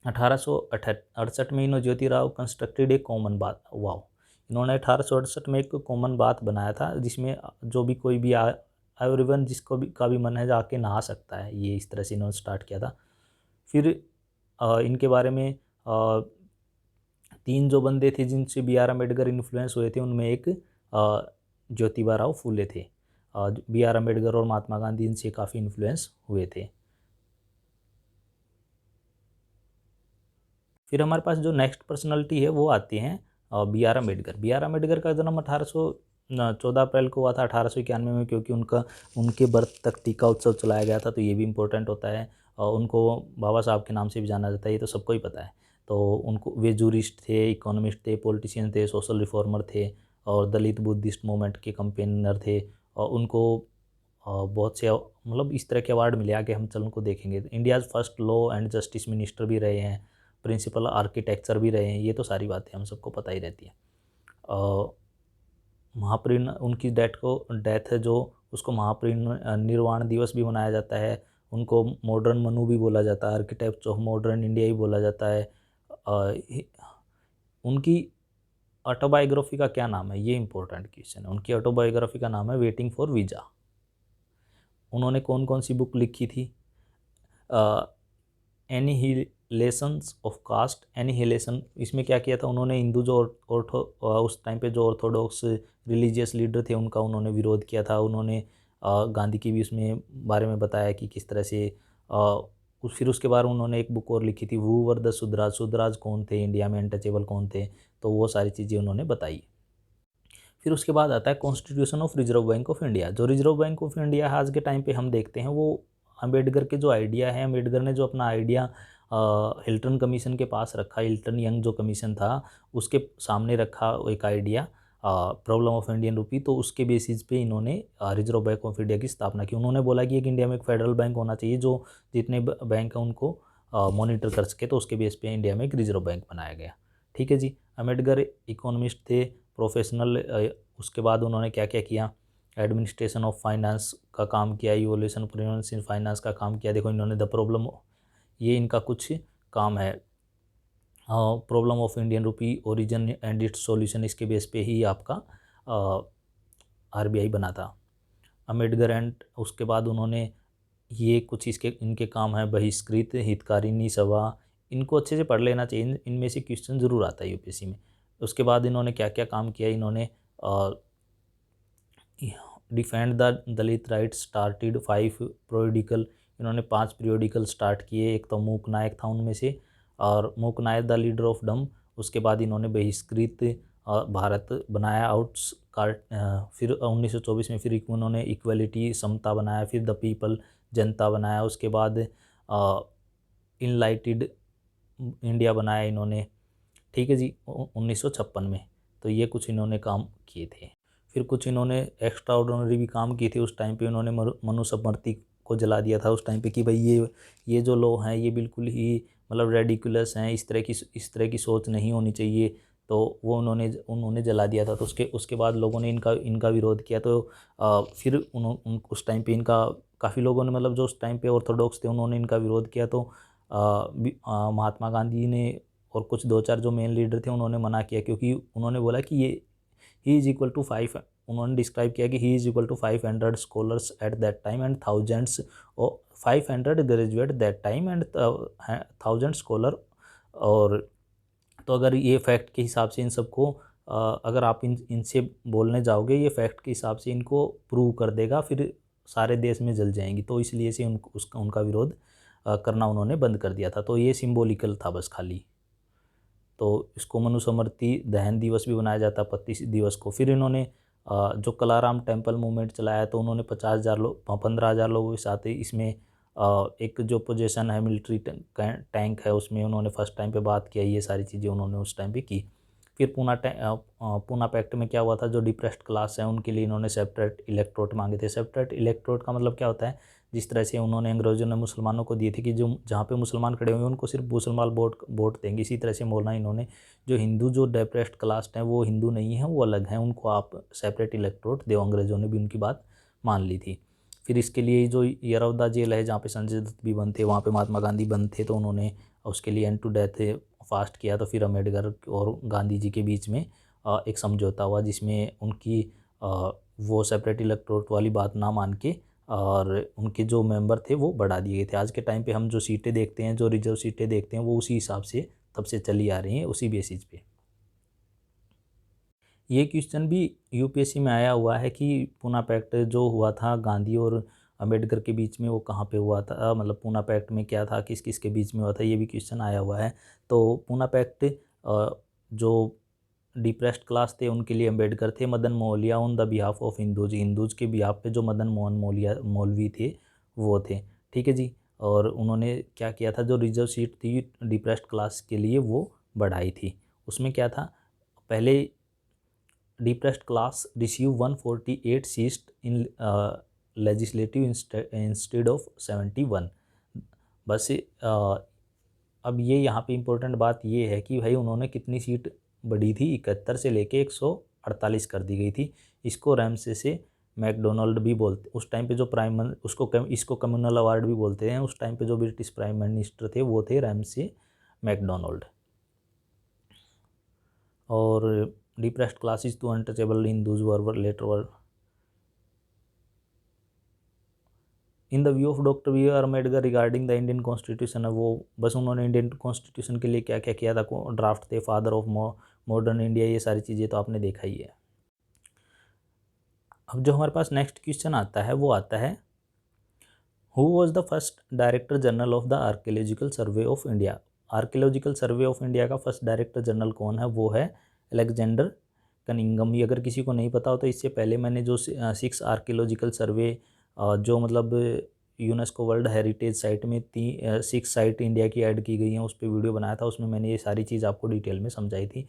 Speaker 1: 1868 में इन्होंने ज्योतिराव कंस्ट्रक्टेड ए कॉमन बात, वाओ, इन्होंने 1868 में एक कॉमन बात बनाया था जिसमें जो भी कोई भी एवरीवन जिसको भी का भी मन है जाके नहा सकता है, ये इस तरह से इन्होंने स्टार्ट किया था। फिर इनके बारे में तीन जो बंदे थे जिनसे बी आर अम्बेडकर इन्फ्लुएंस हुए थे, उनमें एक ज्योतिबा राव फुले थे। बी आर अम्बेडकर और महात्मा गांधी इनसे काफ़ी इन्फ्लुएंस हुए थे। फिर हमारे पास जो नेक्स्ट पर्सनालिटी है वो आती हैं B R Ambedkar. B R Ambedkar का जन्म 14 अप्रैल को हुआ था 1891 में, क्योंकि उनके बर्थ तक टीका उत्सव चलाया गया था, तो ये भी इम्पोर्टेंट होता है। उनको बाबा साहब के नाम से भी जाना जाता है, ये तो सबको ही पता है। तो उनको वे जूरिस्ट थे, इकोनॉमिस्ट थे, पॉलिटिशियन थे, सोशल रिफॉर्मर थे और दलित बुद्धिस्ट मूवमेंट के कंपेनर थे। और उनको बहुत से मतलब इस तरह के अवार्ड मिले, आगे हम चल उनको देखेंगे। India's first law and justice minister भी रहे हैं, प्रिंसिपल आर्किटेक्चर भी रहे हैं, ये तो सारी बातें हम सबको पता ही रहती है। उनकी डेथ है जो उसको महापरिनिर्वाण दिवस भी मनाया जाता है। उनको मॉडर्न मनु भी बोला जाता है, आर्किटेक्ट ऑफ मॉडर्न इंडिया भी बोला जाता है। उनकी ऑटोबायोग्राफी का क्या नाम है, ये इंपॉर्टेंट क्वेश्चन है। उनकी ऑटोबायोग्राफी का नाम है वेटिंग फॉर वीज़ा। उन्होंने कौन कौन सी बुक लिखी थी? एनिहिलेशंस ऑफ कास्ट, एनिहिलेशन, इसमें क्या किया था उन्होंने? हिंदू जो उस टाइम पे जो ऑर्थोडॉक्स रिलीजियस लीडर थे उनका उन्होंने विरोध किया था। उन्होंने गांधी की भी उसमें बारे में बताया कि किस तरह से फिर उसके बाद उन्होंने एक बुक और लिखी थी, हू वर द शुद्राज, शुद्राज कौन थे, इंडिया में अनटचेबल कौन थे, तो वो सारी चीज़ें उन्होंने बताई। फिर उसके बाद आता है constitution of reserve bank of India. जो रिजर्व बैंक ऑफ इंडिया आज के टाइम पे हम देखते हैं वो अम्बेडकर के जो आइडिया है, अम्बेडकर ने जो अपना आइडिया हिल्टन कमीशन के पास रखा, हिल्टन यंग जो कमीशन था उसके सामने रखा एक idea, problem of Indian rupee, तो उसके बेसिस पे इन्होंने रिजर्व बैंक ऑफ इंडिया की स्थापना की। उन्होंने बोला कि एक इंडिया में एक फेडरल बैंक होना चाहिए जो जितने बैंक हैं उनको मॉनिटर कर सके, तो उसके बेस पे इंडिया में एक रिजर्व बैंक बनाया गया। ठीक है जी। अम्बेडकर इकोनॉमिस्ट थे, प्रोफेशनल। उसके बाद उन्होंने क्या क्या किया? एडमिनिस्ट्रेशन ऑफ फाइनेंस का काम किया, इवोल्यूशन प्रिवेंस इन फाइनेंस का काम किया। देखो इन्होंने द प्रॉब्लम, ये इनका कुछ काम है, problem of Indian rupee, origin and it's solution, इसके बेस पे ही आपका आरबीआई बना था अम्बेडकर। एंड उसके बाद उन्होंने ये कुछ इनके काम है, बहिष्कृत हितकारिणी सभा, इनको अच्छे से पढ़ लेना चाहिए, इनमें से क्वेश्चन ज़रूर आता है यूपीएससी में। उसके बाद इन्होंने क्या क्या काम किया? इन्होंने defend the Dalit right, started 5 prodigal, इन्होंने 5 पीरियोडिकल स्टार्ट किए। एक तो मूक नायक था उनमें से, और मूक नायक द लीडर ऑफ डम। उसके बाद इन्होंने बहिष्कृत भारत बनाया, आउट्स कार्ट। फिर 1924 में फिर उन्होंने इक्वलिटी, समता बनाया। फिर द पीपल, जनता बनाया। उसके बाद इनलाइटेड इंडिया बनाया इन्होंने। ठीक है जी, 1956 में। तो ये कुछ इन्होंने काम किए थे। फिर कुछ इन्होंने एक्स्ट्रा ऑर्डिनरी भी काम किए थे। उस टाइम पे उन्होंने मनुस्मृति को जला दिया था उस टाइम पे कि भाई ये जो लॉ हैं ये बिल्कुल ही मतलब रेडिकुलस हैं, इस तरह की सोच नहीं होनी चाहिए। तो वो उन्होंने जला दिया था। तो उसके बाद लोगों ने इनका विरोध किया। तो फिर उस टाइम पे इनका काफ़ी लोगों ने, मतलब जो उस टाइम पे ऑर्थोडॉक्स थे, उन्होंने इनका विरोध किया। तो महात्मा गांधी ने और कुछ 2-4 जो मेन लीडर थे उन्होंने मना किया, क्योंकि उन्होंने बोला कि ये ही इज़ इक्वल टू 5, उन्होंने डिस्क्राइब किया कि he is equal to 500 scholars at that time and thousands, 500 graduate that time and 1000 scholar. और तो अगर ये फैक्ट के हिसाब से इन सबको अगर आप इनसे बोलने जाओगे, ये फैक्ट के हिसाब से इनको प्रूव कर देगा, फिर सारे देश में जल जाएंगी। तो इसलिए से उनका विरोध करना उन्होंने बंद कर दिया था। तो ये सिंबॉलिकल था बस खाली। तो इसको मनुस्मृति दहन दिवस भी बनाया जाता है 25 दिवस को। फिर इन्होंने जो कलाराम टेम्पल मूवमेंट चलाया, तो उन्होंने 50,000 लोग 15,000 लोगों के साथ इसमें एक जो पोजीशन है मिलिट्री टैंक है, उसमें उन्होंने फर्स्ट टाइम पे बात किया। ये सारी चीज़ें उन्होंने उस टाइम पे की। फिर पूना पैक्ट में क्या हुआ था, जो डिप्रेस्ड क्लास है उनके लिए इन्होंने सेपरेट इलेक्ट्रोड मांगे थे। सेपरेट इलेक्ट्रोड का मतलब क्या होता है, जिस तरह से उन्होंने अंग्रेजों ने मुसलमानों को दिए थे कि जो जहाँ पे मुसलमान खड़े होंगे उनको सिर्फ मुसलमान वोट देंगे, इसी तरह से बोलना इन्होंने जो हिंदू जो डिप्रेस्ड क्लास हैं वो हिंदू नहीं है, वो अलग हैं, उनको आप सेपरेट इलेक्ट्रोड दो। अंग्रेजों ने भी उनकी बात मान ली थी। फिर इसके लिए जो यरौदा जेल है जहाँ पे संजय दत्त भी बंद थे, वहाँ पे महात्मा गांधी बंद थे, तो उन्होंने उसके लिए एंड टू डेथ फास्ट किया। तो फिर अम्बेडकर और गांधी जी के बीच में एक समझौता हुआ, जिसमें उनकी वो सेपरेट इलेक्ट्रोड वाली बात ना मान के और उनके जो मेंबर थे वो बढ़ा दिए गए थे। आज के टाइम पे हम जो सीटें देखते हैं, जो रिजर्व सीटें देखते हैं, वो उसी हिसाब से तब से चली आ रही हैं, उसी बेसिस पे। ये क्वेश्चन भी यूपीएससी में आया हुआ है कि पूना पैक्ट जो हुआ था गांधी और अम्बेडकर के बीच में, वो कहाँ पे हुआ था, मतलब पूना पैक्ट में क्या था, किस किस के बीच में हुआ था, ये भी क्वेश्चन आया हुआ है। तो पूना पैक्ट जो डिप्रेस्ड क्लास थे उनके लिए अम्बेडकर थे, Madan Malaviya on the behalf of Hindus के बिहाफ पे जो मदन मोहन मौलवी थे वो थे। ठीक है जी। और उन्होंने क्या किया था, जो रिजर्व सीट थी डिप्रेस्ड क्लास के लिए वो बढ़ाई थी। उसमें क्या था, पहले depressed class receive 148 seat in legislative instead of 71। बस अब ये यहाँ पे इम्पोर्टेंट बात ये है कि भाई उन्होंने कितनी सीट बढ़ी थी, 71 से लेके 148 कर दी गई थी। इसको रैमसे से मैकडोनल्ड भी बोलते, उस टाइम पे जो इसको कम्युनल अवार्ड भी बोलते हैं। उस टाइम पे जो ब्रिटिश प्राइम मिनिस्टर थे वो थे रैमसे मैकडोनल्ड। और depressed classes to untouchable Hindus were later were in the view of doctor B R Ambedkar regarding the Indian constitution है। वो बस उन्होंने इंडियन कॉन्स्टिट्यूशन के लिए क्या क्या किया था, ड्राफ्ट थे, फादर ऑफ मॉडर्न इंडिया, ये सारी चीज़ें तो आपने देखा ही है। अब जो हमारे पास नेक्स्ट क्वेश्चन आता है वो आता है, who was the first director general of the archaeological survey of India. Archaeological survey of India का फर्स्ट डायरेक्टर जनरल कौन है, वो है अलेक्जेंडर कनिंगम। ये अगर किसी को नहीं पता हो तो इससे पहले मैंने जो 6 आर्कियोलॉजिकल सर्वे जो मतलब यूनेस्को वर्ल्ड हेरिटेज साइट में 6 साइट इंडिया की ऐड की गई हैं, उस पर वीडियो बनाया था। उसमें मैंने ये सारी चीज़ आपको डिटेल में समझाई थी।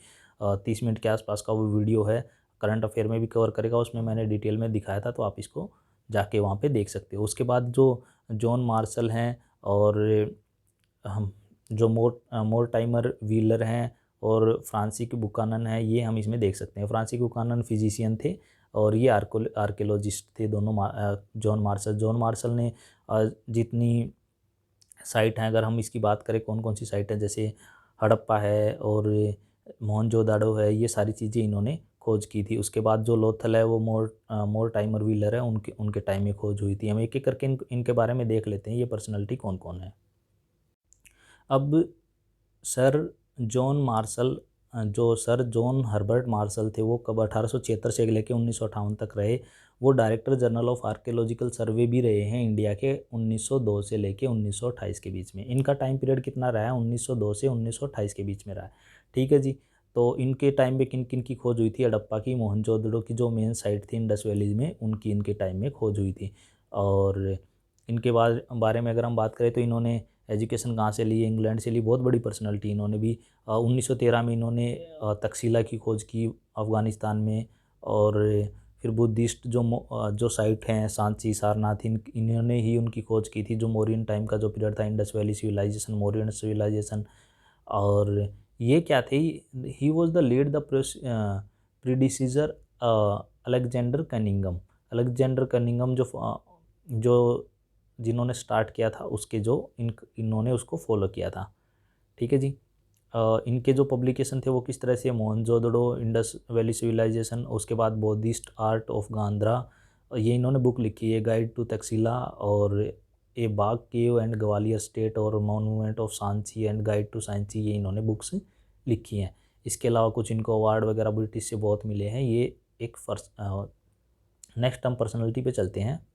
Speaker 1: 30 मिनट के आसपास का वो वीडियो है, करंट अफेयर में भी कवर करेगा, उसमें मैंने डिटेल में दिखाया था, तो आप इसको जाके वहाँ पे देख सकते हो। उसके बाद जो जॉन मार्शल हैं और हम जो मोर टाइमर व्हीलर हैं और फ्रांसिस बुकानन है, ये हम इसमें देख सकते हैं। फ्रांसिस बुकानन फिजिशियन थे और ये आर्कियोलॉजिस्ट थे दोनों। जॉन मार्शल ने जितनी साइट हैं, अगर हम इसकी बात करें कौन कौन सी साइट है, जैसे हड़प्पा है और मोहनजोदाड़ो है, ये सारी चीज़ें इन्होंने खोज की थी। उसके बाद जो लोथल है वो मोर टाइमर व्हीलर है, उनके टाइम में खोज हुई थी। हम एक एक करके इनके बारे में देख लेते हैं, ये पर्सनैलिटी कौन कौन है। अब सर जॉन हर्बर्ट मार्शल थे, वो कब 1876 से लेकर 1958 तक रहे। वो डायरेक्टर जनरल ऑफ आर्कियोलॉजिकल सर्वे भी रहे हैं इंडिया के 1902 से लेकर 1928 के बीच में। इनका टाइम पीरियड कितना रहा है, 1902 से 1928 के बीच में रहा है। ठीक है जी। तो इनके टाइम में किन किन की खोज हुई थी, हड़प्पा की, मोहनजोदड़ो की जो मेन साइट थी इंडस वैली में, उनकी इनके टाइम में खोज हुई थी। और इनके बारे में अगर हम बात करें तो इन्होंने एजुकेशन कहाँ से ली, इंग्लैंड से ली, बहुत बड़ी पर्सनालिटी इन्होंने भी। 1913 में इन्होंने तक्षशिला की खोज की अफ़गानिस्तान में। और फिर बुद्धिस्ट जो साइट हैं सांची सारनाथ, इन्होंने ही उनकी खोज की थी। जो मौर्यन टाइम का जो पीरियड था, Indus valley civilisation, Mauryan civilisation, और ये क्या थे, he was the lead the predecessor Alexander Cunningham. Alexander Cunningham जो जिन्होंने स्टार्ट किया था, उसके जो इन्होंने उसको फॉलो किया था। ठीक है जी। इनके जो पब्लिकेशन थे वो किस तरह से, मोहनजोदड़ो, इंडस वैली सिविलाइजेशन, उसके बाद बौद्धिस्ट आर्ट ऑफ गांधरा, ये इन्होंने बुक लिखी है, गाइड टू तक्षशिला, और a Bagh cave and Gwalior state, और monument of Sanchi and guide to Sanchi, ये इन्होंने बुक्स लिखी हैं। इसके अलावा कुछ इनको अवार्ड वगैरह ब्रिटिश से बहुत मिले हैं। ये एक नेक्स्ट हम पर्सनैलिटी पे चलते हैं।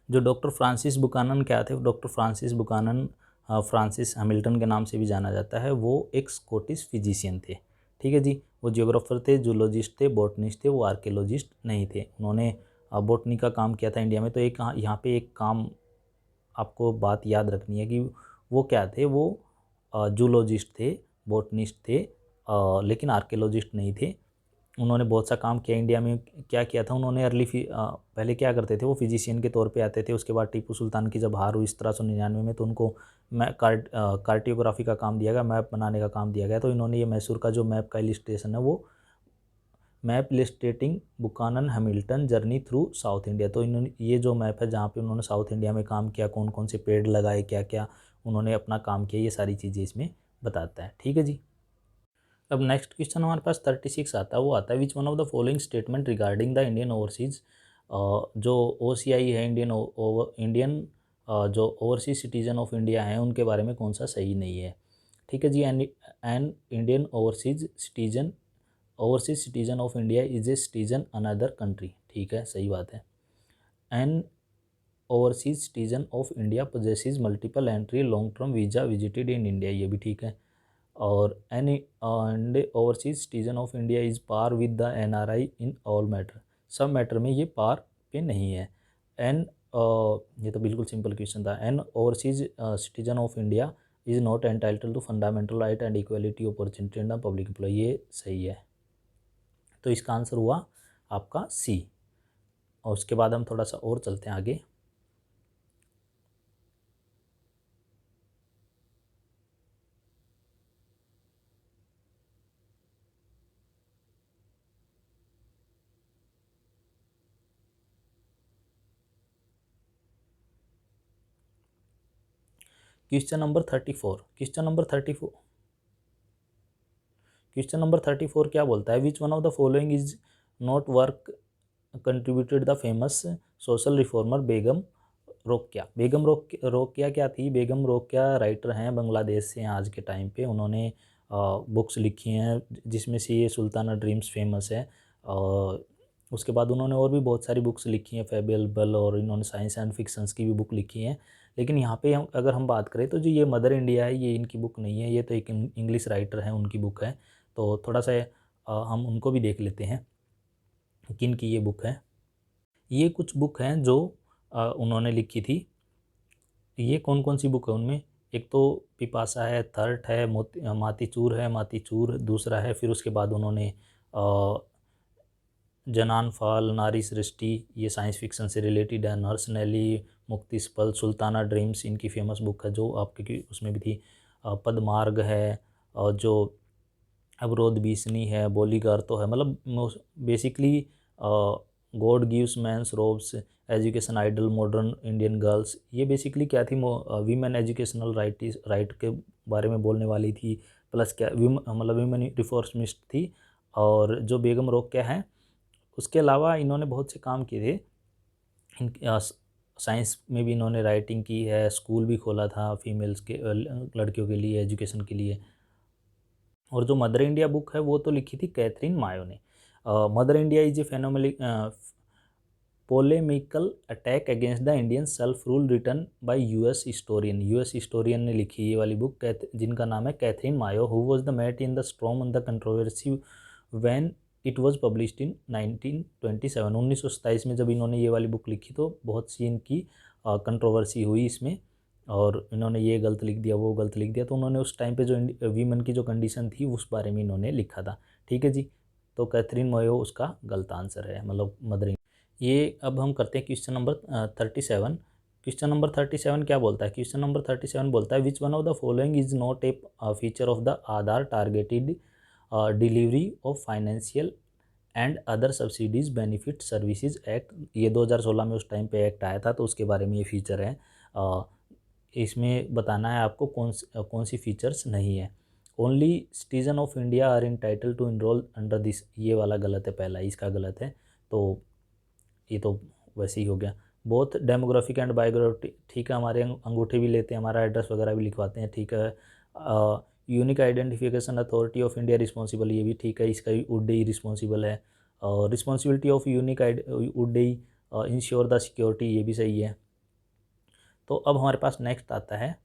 Speaker 1: जो डॉक्टर फ्रांसिस बुकानन क्या थे, doctor Francis Buchanan Francis Hamilton के नाम से भी जाना जाता है। वो एक स्कॉटिश फिजिशियन थे। ठीक है जी। वो जियोग्राफर थे, जूलॉजिस्ट थे, बॉटनिस्ट थे, वो आर्कियोलॉजिस्ट नहीं थे। उन्होंने बॉटनी का काम किया था इंडिया में। तो एक यहाँ पे एक काम आपको बात याद रखनी है कि वो क्या थे, वो जूलॉजिस्ट थे, बॉटनिस्ट थे, लेकिन आर्कियोलॉजिस्ट नहीं थे। उन्होंने बहुत सा काम किया इंडिया में। क्या किया था उन्होंने, पहले क्या करते थे, वो फिजिशियन के तौर पे आते थे। उसके बाद टीपू सुल्तान की जब हार हुई 1799 में, तो उनको कार्टियोग्राफी का काम दिया गया, मैप बनाने का काम दिया गया। तो इन्होंने ये मैसूर का जो मैप का इलिस्ट्रेशन है, वो map illustrating Buchanan Hamilton journey through South India. तो इन्होंने ये जो मैप है जहाँ पे उन्होंने साउथ इंडिया में काम किया, कौन कौन से पेड़ लगाए, क्या क्या उन्होंने अपना काम किया, ये सारी चीज़ें इसमें बताता है। ठीक है जी। अब नेक्स्ट क्वेश्चन हमारे पास 36 आता है। वो आता है, which one of the following statement regarding the Indian overseas, जो OCI है, इंडियन जो ओवरसीज सिटीजन ऑफ इंडिया हैं, उनके बारे में कौन सा सही नहीं है। ठीक है जी। An Indian overseas citizen of India is a citizen another country. ठीक है, सही बात है। An overseas citizen of India possesses multiple entry long term visa visited in India, ये भी ठीक है। और any and overseas citizen of India is par with the NRI in all matter, सब मैटर में ये पार पे नहीं है। एन ये तो बिल्कुल सिंपल क्वेश्चन था। An overseas citizen of India is not entitled to fundamental right and equality opportunity in the public employ, ये सही है। तो इसका आंसर हुआ आपका C। और उसके बाद हम थोड़ा सा और चलते हैं आगे। Question number 34। क्वेश्चन नंबर 34 क्या बोलता है, which one of the following is not work contributed the famous social reformer Begum Rokeya. Begum Rokeya क्या थी, बेगम रोकेया राइटर हैं, बांग्लादेश से हैं आज के टाइम पे। उन्होंने बुक्स लिखी हैं, जिसमें से ये सुल्ताना ड्रीम्स फेमस है। और उसके बाद उन्होंने और भी बहुत सारी बुक्स लिखी हैं, फेबल, और इन्होंने साइंस एंड फिक्शंस की भी बुक लिखी हैं। लेकिन यहाँ पे अगर हम बात करें तो जो ये मदर इंडिया है, ये इनकी बुक नहीं है, ये तो एक इंग्लिश राइटर है, उनकी बुक है। तो थोड़ा सा हम उनको भी देख लेते हैं किन की ये बुक है। ये कुछ बुक हैं जो उन्होंने लिखी थी। ये कौन कौन सी बुक है उनमें, एक तो पिपासा है, थर्ट है, मातीचूर दूसरा है। फिर उसके बाद उन्होंने जनान फाल, नारी सृष्टि, ये साइंस फिक्शन से रिलेटेड है। नर्स नेली, मुक्तिसपल, सुल्ताना ड्रीम्स इनकी फेमस बुक है, जो आपके उसमें भी थी। पदमार्ग है, और जो अवरोध बीसनी है, बोलीगार तो है। मतलब basically God gives man's robes, education ideal, modern Indian girls, ये बेसिकली क्या थी, वीमेन एजुकेशनल राइट के बारे में बोलने वाली थी। प्लस क्या मतलब वीमेन रिफॉर्मिस्ट थी। और जो बेगम रोकेया है, उसके अलावा इन्होंने बहुत से काम किए थे। साइंस में भी इन्होंने राइटिंग की है, स्कूल भी खोला था फीमेल्स के, लड़कियों के लिए, एजुकेशन के लिए। और जो मदर इंडिया बुक है वो तो लिखी थी कैथरीन मायो ने। Mother India is a phenomenal polemical attack against the Indian self rule written by US historian ने लिखी ये वाली बुक, जिनका नाम है Katherine Mayo, who was the met in the storm on the controversy when it was published in 1927। 1927 में जब इन्होंने ये वाली बुक लिखी तो बहुत सी इनकी कंट्रोवर्सी हुई इसमें, और इन्होंने ये गलत लिख दिया, वो गलत लिख दिया। तो उन्होंने उस टाइम पे जो वीमेन की जो कंडीशन थी उस बारे में इन्होंने लिखा था। ठीक है जी। तो कैथरीन मायो उसका गलत आंसर है, मतलब मदर। ये अब हम करते हैं क्वेश्चन नंबर 37। क्वेश्चन नंबर 37 क्या बोलता है? क्वेश्चन नंबर 37 बोलता है which one of the following is not a feature of the Aadhaar targeted delivery of financial and other subsidies benefit services act. ये 2016 में उस टाइम पे एक्ट आया था, तो उसके बारे में ये फीचर है। इसमें बताना है आपको कौन सी फीचर्स नहीं है। Only citizen of India are entitle to enrol under this, ये वाला गलत है, पहला इसका गलत है, तो ये तो वैसे ही हो गया। बोथ डेमोग्राफिक एंड बायोग्राफी, ठीक है, हमारे अंगूठे भी लेते हैं, हमारा एड्रेस वगैरह भी लिखवाते हैं, ठीक है। Unique identification authority of India responsible, ये भी ठीक है, इसका भी UDI रिस्पॉन्सिबल है। और responsibility of unique UDI ensure the security, ये भी सही है। तो अब हमारे पास नेक्स्ट आता है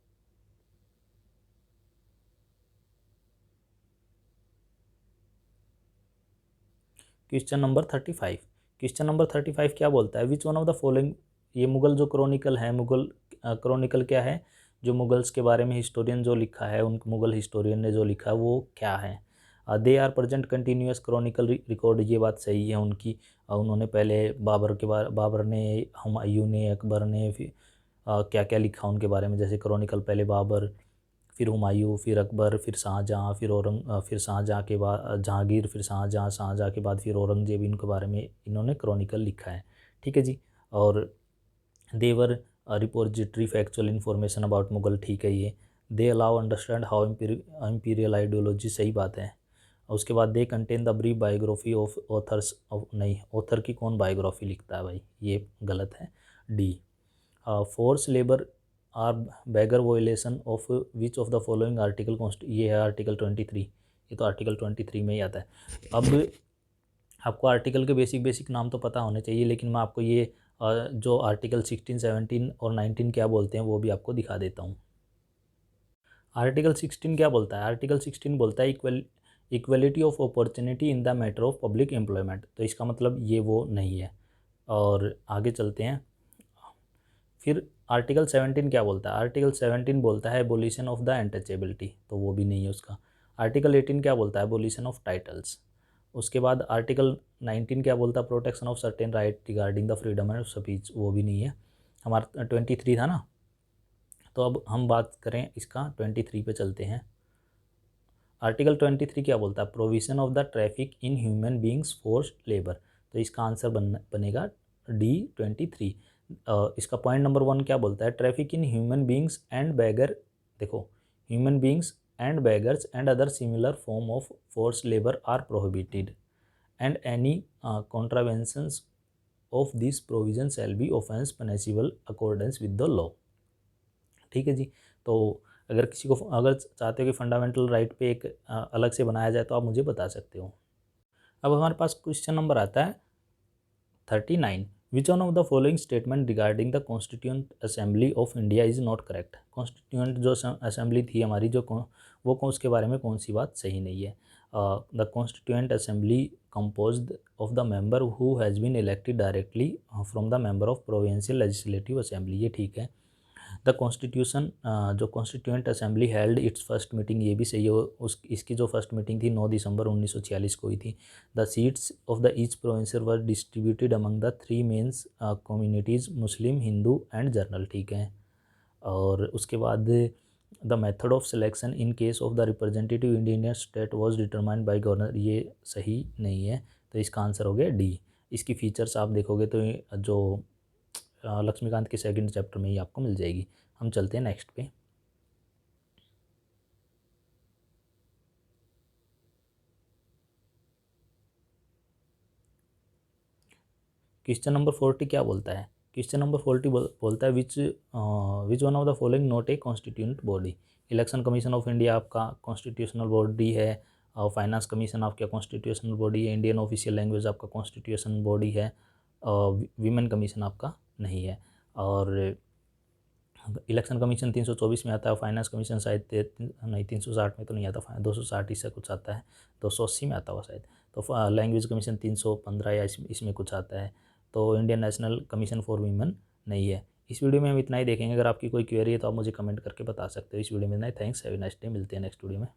Speaker 1: क्वेश्चन नंबर 35। क्वेश्चन नंबर 35 क्या बोलता है? Which one of the following, ये मुगल जो क्रॉनिकल है, मुगल क्रॉनिकल क्या है? जो मुगल्स के बारे में हिस्टोरियन जो लिखा है, उन मुगल हिस्टोरियन ने जो लिखा है वो क्या है? They are present continuous chronicle record, ये बात सही है उनकी। उन्होंने पहले बाबर ने, हुमायूं ने, अकबर ने फिर क्या क्या लिखा उनके बारे में, जैसे क्रॉनिकल पहले बाबर, फिर हुमायूं, फिर अकबर, फिर शाहजहाँ, फिर शाहजहाँ के बाद जहांगीर, फिर शाहजहाँ, शाहजहाँ के बाद फिर औरंगजेब, इनके बारे में इन्होंने क्रॉनिकल लिखा है, ठीक है जी। और they are repository factual information about Mughal, ठीक है ये। They allow understand how imperial ideology, सही बात है। और उसके बाद they contain the brief biography of authors of, नहीं, ऑथर की कौन बायोग्राफी लिखता है भाई, ये गलत है, D. Force labour are begar violation of which of the following article ये है आर्टिकल 23, ये तो आर्टिकल 23 में ही आता है। अब आपको आर्टिकल के बेसिक नाम तो पता होने चाहिए, लेकिन मैं आपको ये जो आर्टिकल 16, 17 और 19 क्या बोलते हैं वो भी आपको दिखा देता हूँ। आर्टिकल 16 क्या बोलता है? आर्टिकल 16 बोलता है equality of opportunity in the matter of public employment, तो इसका मतलब ये वो नहीं है। और आगे चलते हैं। फिर आर्टिकल 17 क्या बोलता है? आर्टिकल 17 बोलता है एबोलिशन ऑफ द अनटचेबिलिटी, तो वो भी नहीं है उसका। आर्टिकल 18 क्या बोलता है? Abolition of titles. उसके बाद आर्टिकल 19 क्या बोलता है? Protection of certain right regarding the freedom and speech, वो भी नहीं है। हमारा 23 था ना, तो अब हम बात करें इसका 23 पे चलते हैं। आर्टिकल 23 क्या बोलता है? Provision of the traffic in human beings forced labour, तो इसका आंसर बनेगा D23। इसका पॉइंट नंबर 1 क्या बोलता है? Traffic in human beings and begar, देखो, human beings and begars and other similar form of force labour are prohibited and any contraventions of this provision shall be offence punishable accordance with the law, ठीक है जी। तो अगर किसी को, अगर चाहते हो कि फंडामेंटल राइट पे एक अलग से बनाया जाए तो आप मुझे बता सकते हो। अब हमारे पास क्वेश्चन नंबर आता है 39। विच one of the following statement regarding the constituent assembly of India is not correct? Constituent जो असेंबली थी हमारी, जो वो उसके बारे में कौन सी बात सही नहीं है? The constituent assembly composed of the member who has been elected directly from the member of provincial legislative assembly, ये ठीक है। द कॉन्स्टिट्यूशन, जो constituent assembly held it's first meeting, ये भी सही है, इसकी जो फर्स्ट मीटिंग थी 9 दिसंबर 1946 को हुई थी। The seats of the each provinces were distributed among the 3 mens communities, Muslim, Hindu and general, ठीक है। और उसके बाद the method of selection in case of the representative Indian state was determined by governor, ये सही नहीं है, तो इसका आंसर हो गया डी। इसकी फीचर्स आप देखोगे तो जो लक्ष्मीकांत के सेकंड चैप्टर में ही आपको मिल जाएगी। हम चलते हैं नेक्स्ट पे। क्वेश्चन नंबर 40 क्या बोलता है? क्वेश्चन नंबर 40 बोलता है which one of the following not a constituent body? Election commission of India आपका कॉन्स्टिट्यूशनल बॉडी है, और फाइनेंस कमीशन आपका कॉन्स्टिट्यूशनल बॉडी है, इंडियन ऑफिशियल लैंग्वेज आपका कॉन्स्टिट्यूशनल बॉडी है, और वीमेन कमीशन आपका नहीं है। और इलेक्शन कमीशन 324 में आता है, फाइनेंस कमीशन शायद 360 में तो नहीं आता, 260 से कुछ आता है, 280 में आता हुआ शायद। तो लैंग्वेज कमीशन 315 या इसमें कुछ आता है। तो Indian national commission for women नहीं है। इस वीडियो में हम इतना ही देखेंगे। अगर आपकी कोई क्वेरी है तो आप मुझे कमेंट करके बता सकते हो। इस वीडियो में इतना ही। Thanks, have a nice day. मिलते हैं नेक्स्ट वीडियो में।